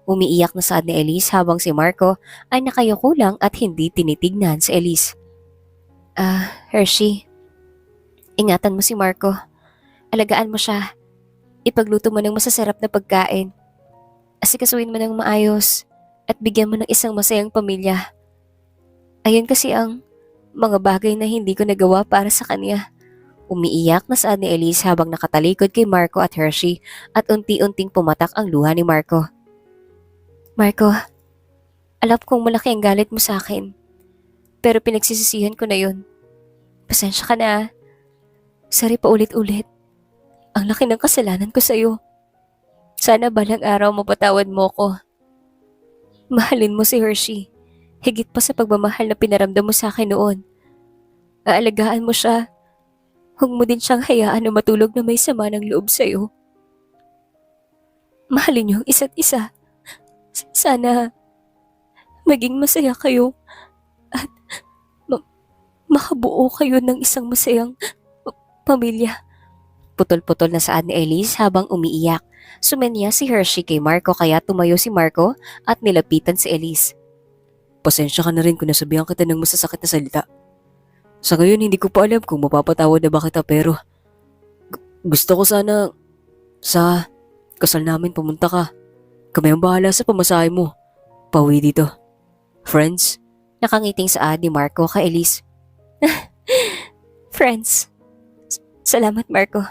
Umiiyak na saad ni Elise habang si Marco ay nakayuko lang at hindi tinitignan si Elise. Hershey, ingatan mo si Marco. Alagaan mo siya. Ipagluto mo ng masasarap na pagkain. Asikasuin mo ng maayos at bigyan mo ng isang masayang pamilya. Ayun kasi ang mga bagay na hindi ko nagawa para sa kanya. Umiiyak na saad ni Elise habang nakatalikod kay Marco at Hershey at unti-unting pumatak ang luha ni Marco. Marco, alam kong malaki ang galit mo sa akin. Pero pinagsisisihan ko na yun. Pasensya ka na. Sorry pa ulit-ulit. Ang laki ng kasalanan ko sa'yo. Sana balang araw mapatawad mo ko. Mahalin mo si Hershey. Higit pa sa pagmamahal na pinaramdam mo sa akin noon. Aalagaan mo siya. Huwag mo din siyang hayaan na matulog na may sama ng loob sa'yo. Mahalin niyo ang isa't isa. Sana maging masaya kayo at makabuo kayo ng isang masayang pamilya. Putol-putol na saad ni Elise habang umiiyak. Sumenya si Hershey kay Marco kaya tumayo si Marco at nilapitan si Elise. Pasensya ka na rin kung nasabihan kita ng masasakit na salita. Sa ngayon hindi ko pa alam kung mapapatawad na ba kita pero gusto ko sana sa kasal namin pumunta ka. Kami ang bahala sa pamasahe mo. Pauwi dito. Friends? Nakangiting saad ni Marco kay Elise. Friends. Salamat Marco.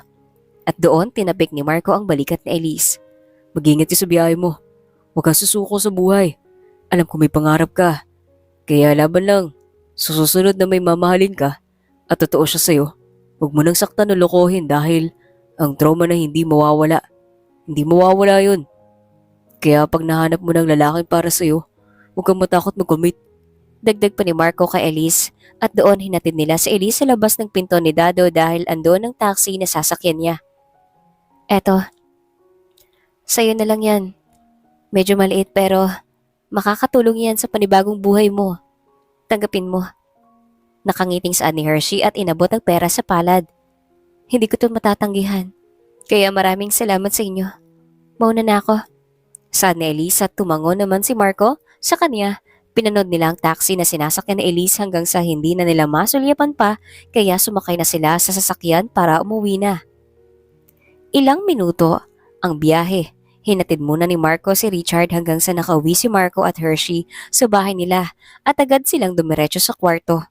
At doon tinabik ni Marco ang balikat ni Elise. Mag-ingat ka sa biyahe mo. Huwag kang susuko sa buhay. Alam ko may pangarap ka. Kaya laban lang. Sa susunod na may mamahalin ka at totoo siya sa'yo, huwag mo nang saktan o lokohin dahil ang trauma na hindi mawawala. Hindi mawawala yun. Kaya pag nahanap mo ng lalaking para sa'yo, huwag kang matakot mag-commit. Dagdag pa ni Marco kay Elise at doon hinatid nila si Elise sa labas ng pinto ni Dado dahil andon ang taxi na sasakyan niya. Eto, sa'yo na lang yan. Medyo maliit pero makakatulong yan sa panibagong buhay mo. Tanggapin mo. Nakangiting saan ni Hershey at inabot ang pera sa palad. Hindi ko ito matatanggihan. Kaya maraming salamat sa inyo. Mauna na ako. Saan ni Elise at tumango naman si Marco sa kanya. Pinanood nila ang taxi na sinasakyan ni Elise hanggang sa hindi na nila masulyapan pa kaya sumakay na sila sa sasakyan para umuwi na. Ilang minuto ang biyahe. Hinatid muna ni Marco si Richard hanggang sa nakauwi si Marco at Hershey sa bahay nila at agad silang dumiretso sa kwarto.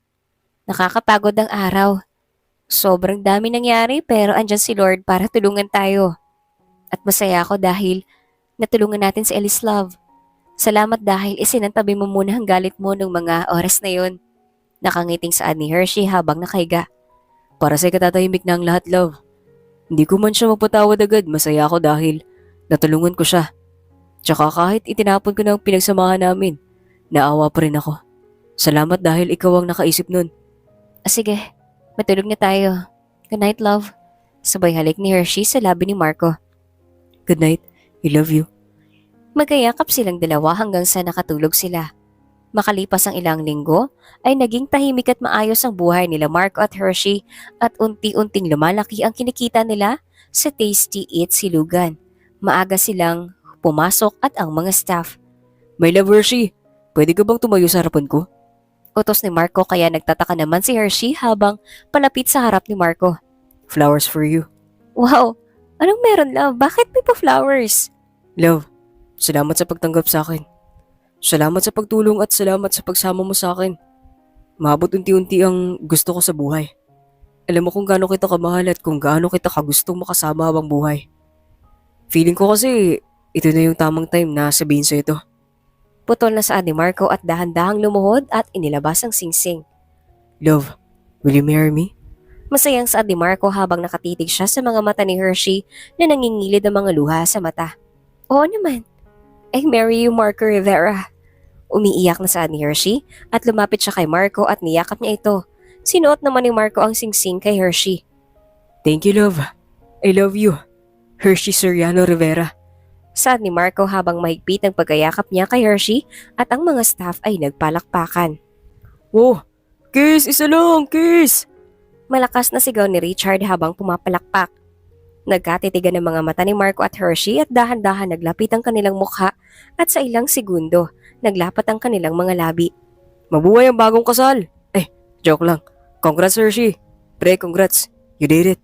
Nakakapagod ang araw. Sobrang dami nangyari pero andyan si Lord para tulungan tayo. At masaya ako dahil natulungan natin si Elise Love. Salamat dahil isinantabi mo muna ang galit mo ng mga oras na yon. Nakangiting saan ni Hershey habang nakahiga. Para sa'yo katatahimik na ang lahat, love. Hindi ko man siya mapatawad agad, masaya ako dahil natulungan ko siya. Tsaka kahit itinapon ko na ang pinagsamahan namin, naawa pa rin ako. Salamat dahil ikaw ang nakaisip nun. Sige, matulog na tayo. Good night, love. Sabay halik ni Hershey sa labi ni Marco. Good night. I love you. Magkayakap silang dalawa hanggang sa nakatulog sila. Makalipas ang ilang linggo, ay naging tahimik at maayos ang buhay nila Marco at Hershey at unti-unting lumalaki ang kinikita nila sa Tasty Eat Silugan. Maaga silang pumasok at ang mga staff. My love, Hershey. Pwede ka bang tumayo sa harapan ko? Utos ni Marco kaya nagtataka naman si Hershey habang palapit sa harap ni Marco. Flowers for you. Wow! Anong meron, love? Bakit may pa-flowers? Love, salamat sa pagtanggap sa akin. Salamat sa pagtulong at salamat sa pagsama mo sa akin. Maabot unti-unti ang gusto ko sa buhay. Alam mo kung gaano kita kamahal at kung gaano kita kagustong makasama habang buhay. Feeling ko kasi ito na yung tamang time na sabihin sa ito. Putol na saan ni Marco at dahan-dahang lumuhod at inilabas ang singsing. Love, will you marry me? Masayang saad ni Marco habang nakatitig siya sa mga mata ni Hershey na nangingilid ang mga luha sa mata. Oo naman. I marry you, Marco Rivera. Umiiyak na saad ni Hershey at lumapit siya kay Marco at niyakap niya ito. Sinuot naman ni Marco ang singsing kay Hershey. Thank you, love. I love you. Hershey Soriano Rivera. Saad ni Marco habang mahigpit ang pagkayakap niya kay Hershey at ang mga staff ay nagpalakpakan. Oh, kiss! Isa lang! Kiss! Malakas na sigaw ni Richard habang pumapalakpak. Nagkatitigan ng mga mata ni Marco at Hershey at dahan-dahan naglapit ang kanilang mukha at sa ilang segundo, naglapat ang kanilang mga labi. Mabuhay ang bagong kasal! Joke lang. Congrats, Hershey. Pre, congrats. You did it.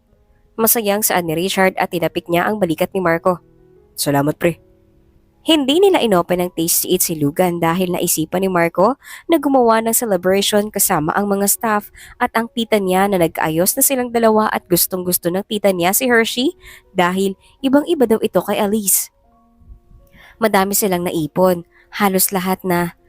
Masayang saan ni Richard at tinapik niya ang balikat ni Marco. Salamat, pre. Hindi nila inopen ang Tasty Eat Silugan dahil naisipan ni Marco na gumawa ng celebration kasama ang mga staff at ang tita niya na nag-ayos na silang dalawa at gustong-gusto ng tita niya si Hershey dahil ibang-iba daw ito kay Elise. Madami silang naipon, halos lahat na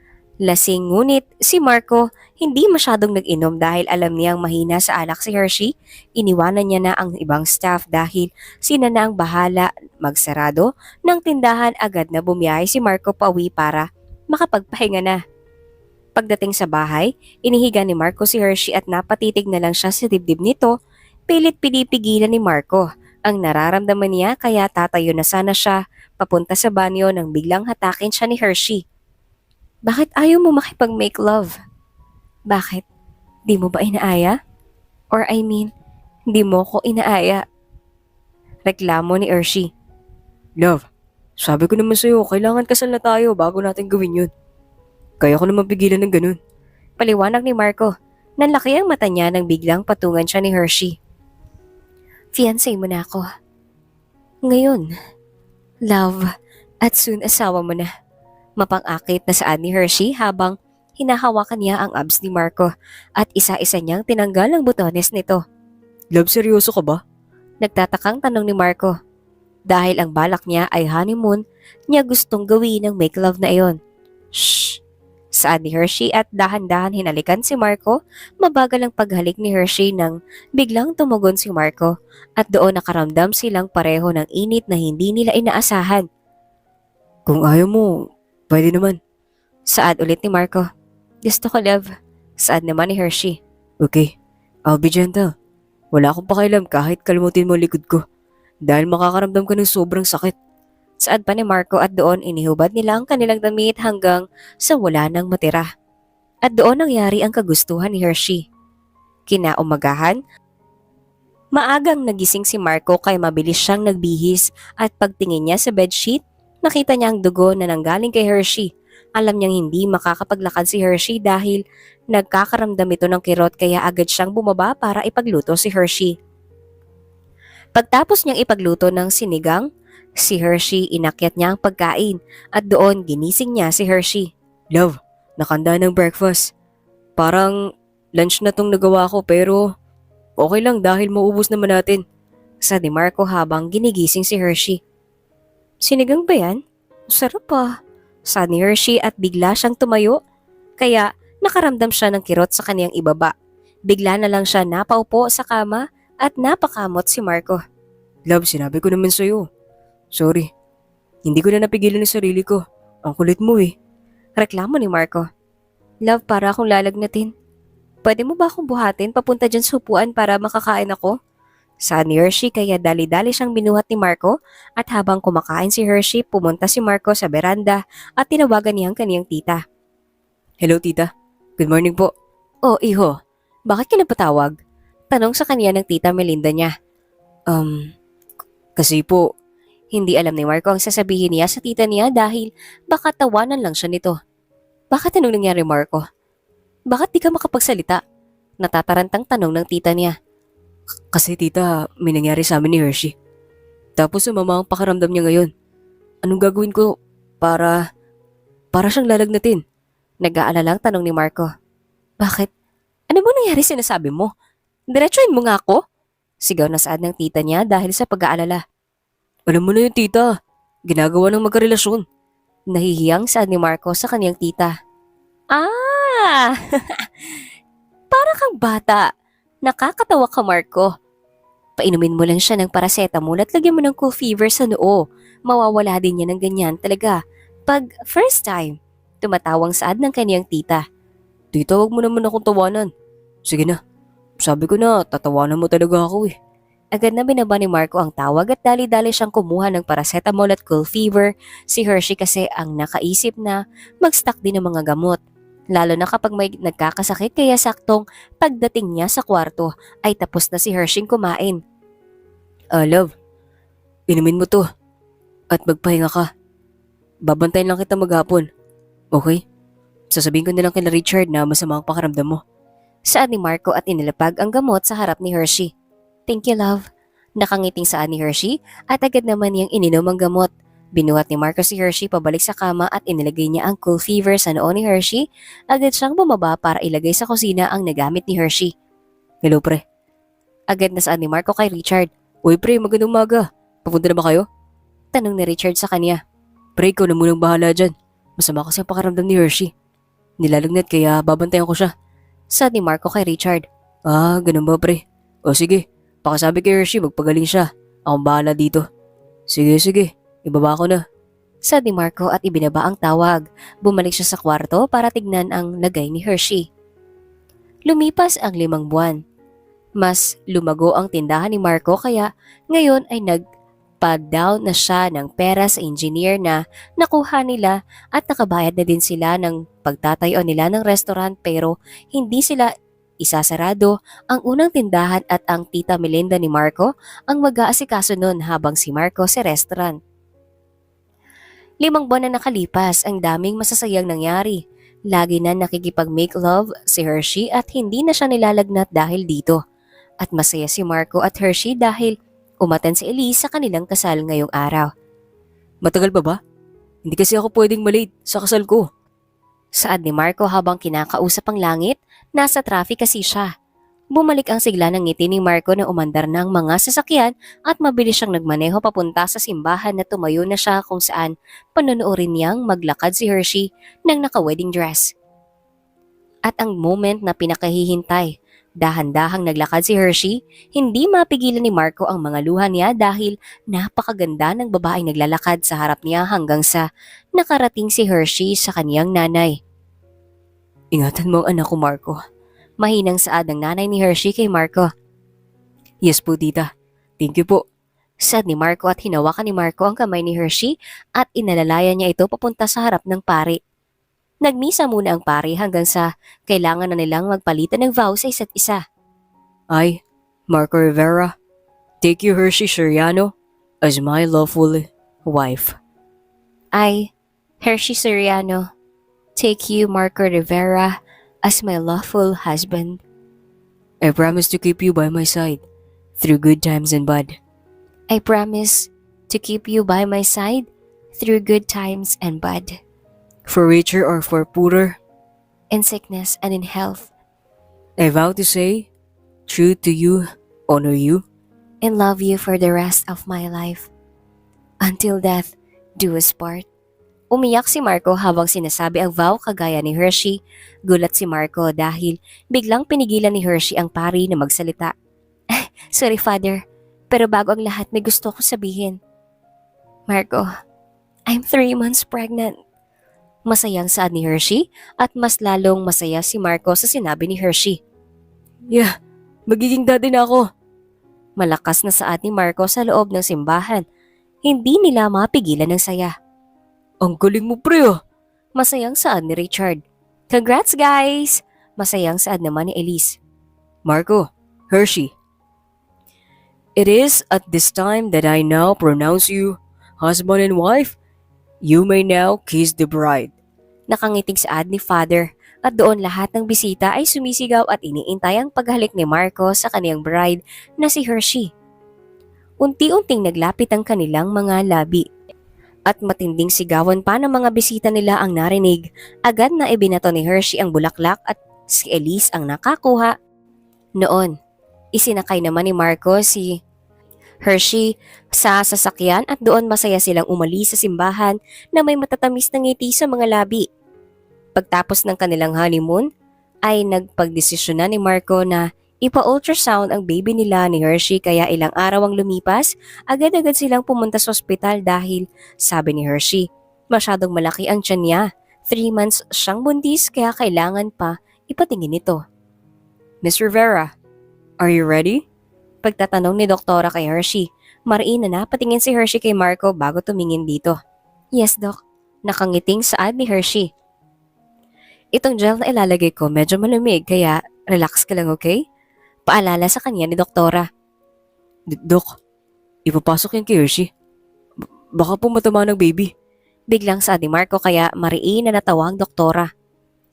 lasing, ngunit si Marco hindi masyadong nag-inom dahil alam niyang mahina sa alak si Hershey. Iniwanan niya na ang ibang staff dahil sina na ang bahala magsarado ng tindahan. Agad na bumiyahe si Marco pauwi para makapagpahinga na. Pagdating sa bahay, inihiga ni Marco si Hershey at napatitig na lang siya sa dibdib nito. Pilit pinipigilan ni Marco ang nararamdaman niya kaya tatayo na sana siya papunta sa banyo nang biglang hatakin siya ni Hershey. Bakit ayaw mo makipag-make love? Bakit? Di mo ba inaaya? Or I mean, di mo ko inaaya? Reklamo ni Hershey. Love, sabi ko naman sa'yo, kailangan kasal na tayo bago natin gawin yun. Kaya ko naman pigilan ng ganun. Paliwanag ni Marco. Nanlaki ang mata niya nang biglang patungan siya ni Hershey. Fiancé mo na ako. Ngayon, love, at soon asawa mo na. Mapang-akit na saan ni Hershey habang hinahawakan niya ang abs ni Marco at isa-isa niyang tinanggal ang butones nito. Love, seryoso ka ba? Nagtatakang tanong ni Marco. Dahil ang balak niya ay honeymoon, niya gustong gawin ang make love na iyon. Shh! Saan ni Hershey at dahan-dahan hinalikan si Marco, mabagal ang paghalik ni Hershey nang biglang tumugon si Marco at doon nakaramdam silang pareho ng init na hindi nila inaasahan. Kung ayaw mo, pwede naman. Saad ulit ni Marco. Gusto ko, love. Saad naman ni Hershey. Okay, I'll be gentle. Wala akong pakialam kahit kalmutin mo ang likod ko. Dahil makakaramdam ka ng sobrang sakit. Saad pa ni Marco at doon inihubad nila ang kanilang damit hanggang sa wala nang matira. At doon nangyari ang kagustuhan ni Hershey. Kinaumagahan, maagang nagising si Marco kaya mabilis siyang nagbihis at pagtingin niya sa bedsheet, nakita niya ang dugo na nanggaling kay Hershey. Alam niyang hindi makakapaglakad si Hershey dahil nagkakaramdam ito ng kirot kaya agad siyang bumaba para ipagluto si Hershey. Pagtapos niyang ipagluto ng sinigang, si Hershey inakyat niya ang pagkain at doon ginising niya si Hershey. Love, nakanda ng breakfast. Parang lunch na tong nagawa ko pero okay lang dahil maubos naman natin. Sa ni Marco habang ginigising si Hershey. Sinigang ba yan? Sarap pa. Sa ni Hershey at bigla siyang tumayo. Kaya nakaramdam siya ng kirot sa kaniyang ibaba. Bigla na lang siya napaupo sa kama at napakamot si Marco. Love, sinabi ko naman sa'yo. Sorry, hindi ko na napigilan ang sarili ko. Ang kulit mo eh. Reklamo ni Marco. Love, para akong lalagnatin. Pwede mo ba akong buhatin papunta dyan sa upuan para makakain ako? Sa ni Hershey kaya dali-dali siyang binuhat ni Marco at habang kumakain si Hershey pumunta si Marco sa beranda at tinawagan niya ang kaniyang tita. Hello tita, good morning po. Oh, iho, bakit ka napatawag? Tanong sa kanya ng tita Melinda niya. Kasi po, Hindi alam ni Marco ang sasabihin niya sa tita niya dahil baka tawanan lang siya nito. Bakit anong nangyari, Marco? Bakit di ka makapagsalita? Natatarantang tanong ng tita niya. kasi tita, may nangyari sa amin ni Hershey. Tapos sumama ang pakiramdam niya ngayon. Anong gagawin ko para siyang lalagnatin? Nag-aalalang tanong ni Marco. Bakit? Ano mo nangyari sinasabi mo? Diretsuhin mo nga ako? Sigaw na saad ng tita niya dahil sa pag-aalala. Alam mo na yun tita, ginagawa ng magkarelasyon. Nahihiyang saad ni Marco sa kaniyang tita. Ah! Para kang bata. Nakakatawa ka, Marco. Painumin mo lang siya ng paracetamol at lagyan mo ng cool fever sa noo. Mawawala din yan ng ganyan talaga. Pag first time, tumatawang saad ng kaniyang tita. Tita, wag mo naman akong tawanan. Sige na, sabi ko na, tatawanan mo talaga ako eh. Agad na binaba ni Marco ang tawag at dali-dali siyang kumuha ng paracetamol at cool fever. Si Hershey kasi ang nakaisip na mag-stock din ng mga gamot. Lalo na kapag may nagkakasakit kaya saktong pagdating niya sa kwarto ay tapos na si Hershey kumain. Love, inumin mo to at magpahinga ka. Babantayan lang kita maghapon. Okay? Sasabihin ko nilang kina Richard na masama ang pakiramdam mo. Saad ni Marco at inilapag ang gamot sa harap ni Hershey. Thank you, love. Nakangiting saad ni Hershey at agad naman niyang ininom ang gamot. Binuhat ni Marco si Hershey pabalik sa kama at inilagay niya ang cool fever sa noo ni Hershey. Agad siyang bumaba para ilagay sa kusina ang nagamit ni Hershey. Hello pre. Agad na saad ni Marco kay Richard. Uy pre, magandang umaga. Papunta na ba kayo? Tanong ni Richard sa kanya. Pre, ikaw na munang bahala dyan. Masama kasi ang pakiramdam ni Hershey. Nilalagnat kaya babantayan ko siya. Saad ni Marco kay Richard. Ganun ba pre? O sige, pakisabi kay Hershey magpagaling siya. Akong bahala dito. Sige, ibaba ko na. Saad ni Marco at ibinaba ang tawag. Bumalik siya sa kwarto para tignan ang lagay ni Hershey. Lumipas ang 5 buwan. Mas lumago ang tindahan ni Marco kaya ngayon ay nagpag-down na siya ng pera sa engineer na nakuha nila at nakabayad na din sila ng pagtatayo nila ng restaurant pero hindi sila isasarado ang unang tindahan at ang tita Melinda ni Marco ang mag-aasikaso nun habang si Marco sa restaurant. 5 buwan na nakalipas, ang daming masasayang nangyari. Lagi na nakikipag-make love si Hershey at hindi na siya nilalagnat dahil dito. At masaya si Marco at Hershey dahil umaten si Elise sa kanilang kasal ngayong araw. Matagal pa ba? Hindi kasi ako pwedeng malate sa kasal ko. Saad ni Marco habang kinakausap ang langit, nasa traffic kasi siya. Bumalik ang sigla ng ngiti ni Marco na umandar ng mga sasakyan at mabilis siyang nagmaneho papunta sa simbahan na tumayo na siya kung saan panonoodin niyang maglakad si Hershey ng naka-wedding dress. At ang moment na pinakahihintay, dahan-dahang naglakad si Hershey, hindi mapigilan ni Marco ang mga luha niya dahil napakaganda ng babaeng naglalakad sa harap niya hanggang sa nakarating si Hershey sa kaniyang nanay. Ingatan mo ang anak ko, Marco. Mahinang saad ng nanay ni Hershey kay Marco. Yes po, tita. Thank you po. Saad ni Marco at hinawakan ni Marco ang kamay ni Hershey at inalalayan niya ito papunta sa harap ng pari. Nagmisa muna ang pari hanggang sa kailangan na nilang magpalitan ng vow sa isa't isa. I, Marco Rivera, take you Hershey Soriano as my lawful wife. I, Hershey Soriano, take you, Marco Rivera, as my lawful husband. I promise to keep you by my side through good times and bad. I promise to keep you by my side through good times and bad, For richer or for poorer, in sickness and in health, I vow to say, true to you, honor you, and love you for the rest of my life. Until death do us part. Umiyak si Marco habang sinasabi ang vow kagaya ni Hershey. Gulat si Marco dahil biglang pinigilan ni Hershey ang pari na magsalita. Sorry, Father, pero bago ang lahat may gusto ko sabihin. Marco, I'm 3 months pregnant. Masayang saad ni Hershey at mas lalong masaya si Marco sa sinabi ni Hershey. Yeah, magiging daddy na ako. Malakas na saad ni Marco sa loob ng simbahan. Hindi nila mapigilan ng saya. Ang galing mo, pre, ah. Masayang saad ni Richard. Congrats, guys! Masayang saad naman ni Elise. Marco, Hershey. It is at this time that I now pronounce you husband and wife. You may now kiss the bride. Nakangiting saad ni Father at doon lahat ng bisita ay sumisigaw at iniintay ang paghalik ni Marco sa kaniyang bride na si Hershey. Unti-unting naglapit ang kanilang mga labi. At matinding sigawan pa ng mga bisita nila ang narinig. Agad na ibinato ni Hershey ang bulaklak at si Elise ang nakakuha. Noon, isinakay naman ni Marco si Hershey sa sasakyan at doon masaya silang umalis sa simbahan na may matatamis na ngiti sa mga labi. Pagtapos ng kanilang honeymoon, ay nagpagdesisyon na ni Marco na ipa-ultrasound ang baby nila ni Hershey kaya ilang araw ang lumipas, agad-agad silang pumunta sa ospital dahil, sabi ni Hershey, masyadong malaki ang tiyan niya. 3 months siyang buntis kaya kailangan pa ipatingin ito. Miss Rivera, are you ready? Pagtatanong ni Doktora kay Hershey, mariin na napatingin si Hershey kay Marco bago tumingin dito. Yes, Doc. Nakangiting saad ni Hershey. Itong gel na ilalagay ko medyo malamig kaya relax ka lang, okay? Paalala sa kanya ni Doktora. Dok, ipapasok yan kay Hershey. Baka po matama ng baby. Biglang saad ni Marco kaya mariin na natawa ang Doktora.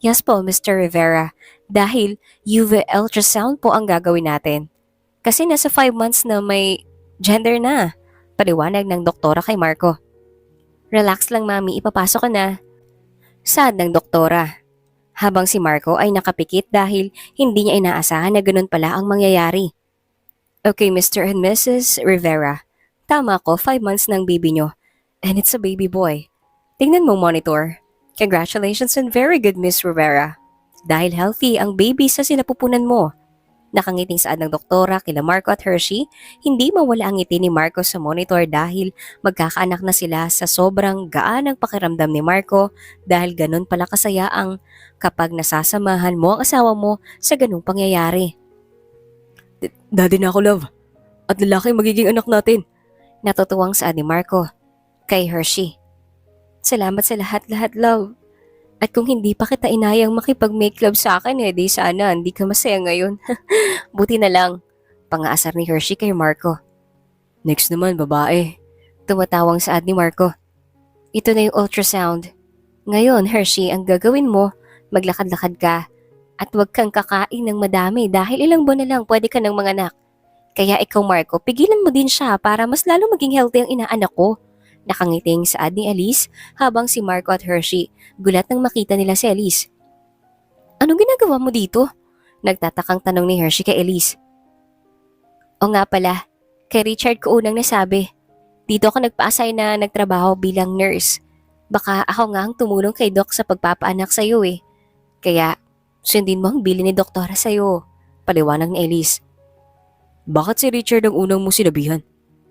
Yes po, Mr. Rivera. Dahil UV ultrasound po ang gagawin natin. Kasi nasa 5 months na may gender na. Paliwanag ng Doktora kay Marco. Relax lang, Mami. Ipapasok ka na. Saad ng Doktora. Habang si Marco ay nakapikit dahil hindi niya inaasahan na ganun pala ang mangyayari. Okay, Mr. and Mrs. Rivera. Tama ko, 5 months ng baby nyo. And it's a baby boy. Tingnan mo monitor. Congratulations and very good, Miss Rivera. Dahil healthy ang baby sa sinapupunan mo. Nakangiting saad ng Doktora kila Marco at Hershey, hindi mawala ang ngiti ni Marco sa monitor dahil magkakaanak na sila sa sobrang gaan ang pakiramdam ni Marco dahil ganun pala kasaya ang kapag nasasamahan mo ang asawa mo sa ganung pangyayari. Daddy na ako, love. At lalaki magiging anak natin. Natutuwang saad ni Marco kay Hershey. Salamat sa lahat-lahat, love. At kung hindi pa kita inayang makipag-make love sa akin, di sana hindi ka masaya ngayon. Buti na lang, pangaasar ni Hershey kay Marco. Next naman, babae. Tumatawang saad ni Marco. Ito na yung ultrasound. Ngayon, Hershey, ang gagawin mo, maglakad-lakad ka at huwag kang kakain ng madami dahil ilang buwan na lang pwede ka ng mga anak. Kaya ikaw, Marco, pigilan mo din siya para mas lalo maging healthy ang inaanak ko. Nakangiting saad ni Elise habang si Marco at Hershey gulat nang makita nila si Elise. Anong ginagawa mo dito? Nagtatakang tanong ni Hershey kay Elise. O nga pala, kay Richard ko unang nasabi. Dito ako nagpa-assign na nagtrabaho bilang nurse. Baka ako nga ang tumulong kay Doc sa pagpapaanak sa'yo eh. Kaya sundin mo ang bili ni Doktora sa'yo. Paliwanag ni Elise. Bakit si Richard ang unang mo sinabihan?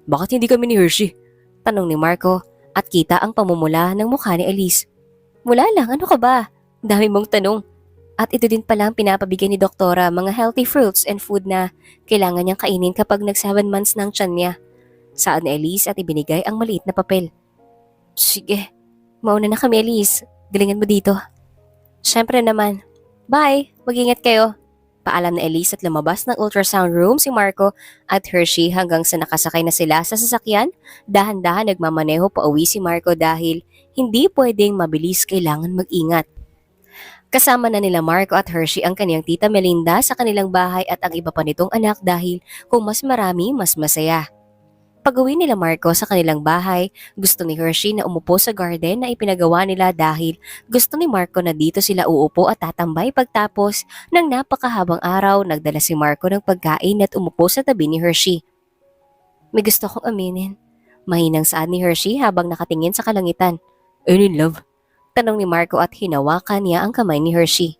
Bakit hindi kami ni Hershey? Tanong ni Marco at kita ang pamumula ng mukha ni Elise. Wala lang, ano ka ba? Dami mong tanong. At ito din pala ang pinapabigay ni Doktora, mga healthy fruits and food na kailangan niyang kainin kapag nag 7 months ng tiyan niya. Saan ni Elise at ibinigay ang maliit na papel. Sige, mauna na kami Elise. Galingan mo dito. Siyempre naman. Bye, mag-ingat kayo. Paalam na Elise at lumabas ng ultrasound room si Marco at Hershey hanggang sa nakasakay na sila sa sasakyan. Dahan-dahan nagmamaneho pa uwi si Marco dahil hindi pwedeng mabilis, kailangan mag-ingat. Kasama na nila Marco at Hershey ang kaniyang tita Melinda sa kanilang bahay at ang iba pa nitong anak dahil kung mas marami, mas masaya. Pag-uwi nila Marco sa kanilang bahay, gusto ni Hershey na umupo sa garden na ipinagawa nila dahil gusto ni Marco na dito sila uupo at tatambay pagtapos ng napakahabang araw. Nagdala si Marco ng pagkain at umupo sa tabi ni Hershey. May gusto kong aminin. Mahinang saad ni Hershey habang nakatingin sa kalangitan. Ayun in love. Tanong ni Marco at hinawakan niya ang kamay ni Hershey.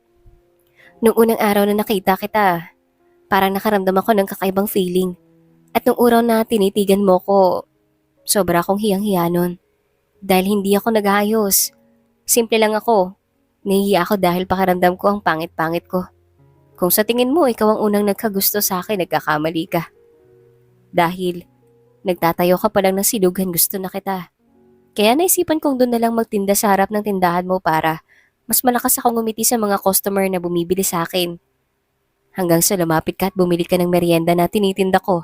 Nung unang araw na nakita kita, parang nakaramdam ako ng kakaibang feeling. At nung araw na tinitigan mo ko, sobra akong hiyang-hiya nun. Dahil hindi ako nag-aayos. Simple lang ako. Nahihiya ako dahil pakiramdam ko ang pangit-pangit ko. Kung sa tingin mo ikaw ang unang nagkagusto sa akin, nagkakamali ka. Dahil nagtatayo ka pa lang ng silugan, gusto na kita. Kaya naisipan kong doon na lang magtinda sa harap ng tindahan mo para mas malakas akong ngumiti sa mga customer na bumibili sa akin. Hanggang sa lumapit ka at bumili ka ng merienda na tinitinda ko.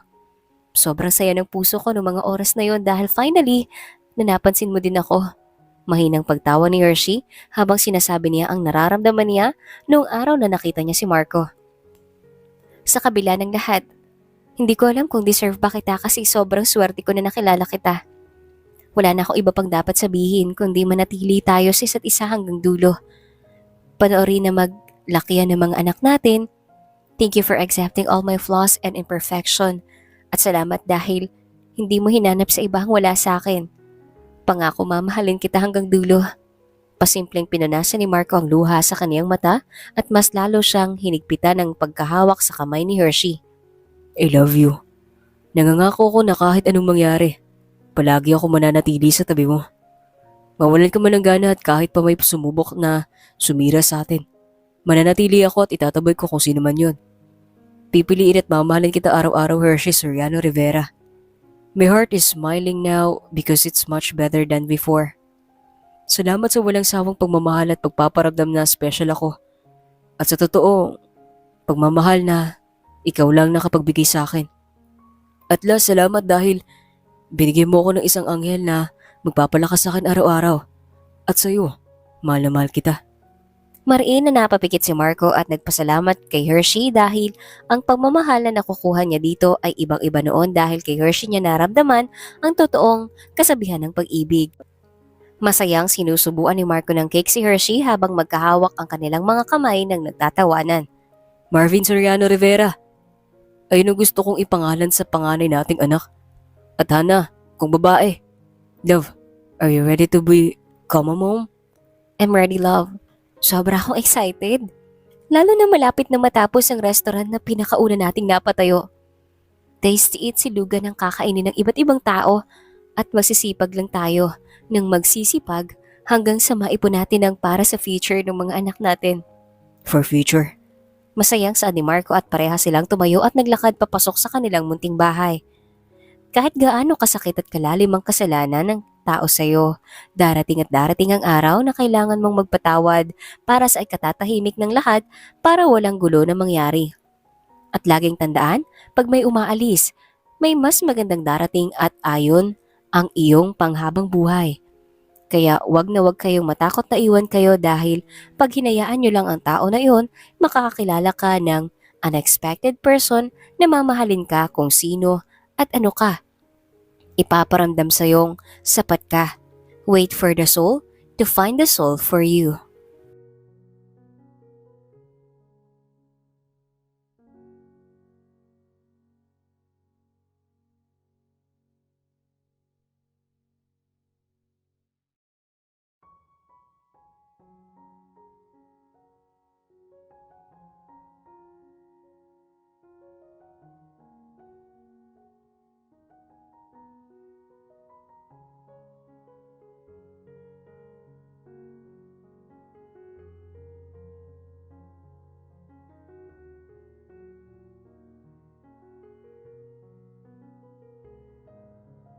Sobrang saya ng puso ko noong mga oras na yon dahil finally, napansin mo din ako. Mahinang pagtawa ni Hershey habang sinasabi niya ang nararamdaman niya noong araw na nakita niya si Marco. Sa kabila ng lahat, hindi ko alam kung deserve ba kita kasi sobrang swerte ko na nakilala kita. Wala na akong iba pang dapat sabihin kundi manatili tayo sa isa't isa hanggang dulo. Panoorin na maglakihan ng mga anak natin. Thank you for accepting all my flaws and imperfection. At salamat dahil hindi mo hinanap sa iba ang wala sa akin. Pangako mamahalin kita hanggang dulo. Pasimpleng pinunasan ni Marco ang luha sa kaniyang mata at mas lalo siyang hinigpitan ng pagkahawak sa kamay ni Hershey. I love you. Nangangako ko na kahit anong mangyari, palagi ako mananatili sa tabi mo. Mawalan ka man ng gana at kahit pa may sumubok na sumira sa atin, mananatili ako at itataboy ko kung sino man yun. Pipiliin at mamahalin kita araw-araw, Hershey Soriano Rivera. My heart is smiling now because it's much better than before. Salamat sa walang sawang pagmamahal at pagpaparamdam na special ako. At sa totoo, pagmamahal na ikaw lang nakapagbigay sa akin. At last, salamat dahil binigyan mo ako ng isang anghel na magpapalakas sa akin araw-araw. At sa'yo, mahal na mahal kita. Mariin na napapikit si Marco at nagpasalamat kay Hershey dahil ang pagmamahal na nakukuha niya dito ay ibang-iba noon dahil kay Hershey niya naramdaman ang totoong kasabihan ng pag-ibig. Masayang sinusubuan ni Marco ng cake si Hershey habang magkahawak ang kanilang mga kamay ng nagtatawanan. Marvin Soriano Rivera, ayun ang gusto kong ipangalan sa panganay nating anak. At Hana, kung babae. Love, are you ready to become a mom? I'm ready, love. Sobra akong excited. Lalo na malapit na matapos ang restaurant na pinakauna nating napatayo. Tasty eat silugan ng kakainin ng iba't ibang tao at magsisipag lang tayo ng magsisipag hanggang sa maipon natin ang para sa future ng mga anak natin. For future. Masayang saad ni Marco at pareha silang tumayo at naglakad papasok sa kanilang munting bahay. Kahit gaano kasakit at kalalim ang kasalanan ng tao sa'yo, darating at darating ang araw na kailangan mong magpatawad para sa ikatatahimik ng lahat para walang gulo na mangyari. At laging tandaan, pag may umaalis, may mas magandang darating at ayon ang iyong panghabang buhay. Kaya wag na wag kayong matakot na iwan kayo dahil pag hinayaan nyo lang ang tao na iyon, makakakilala ka ng unexpected person na mamahalin ka kung sino at ano ka. Ipaparamdam sa'yong sapat ka. Wait for the soul to find the soul for you.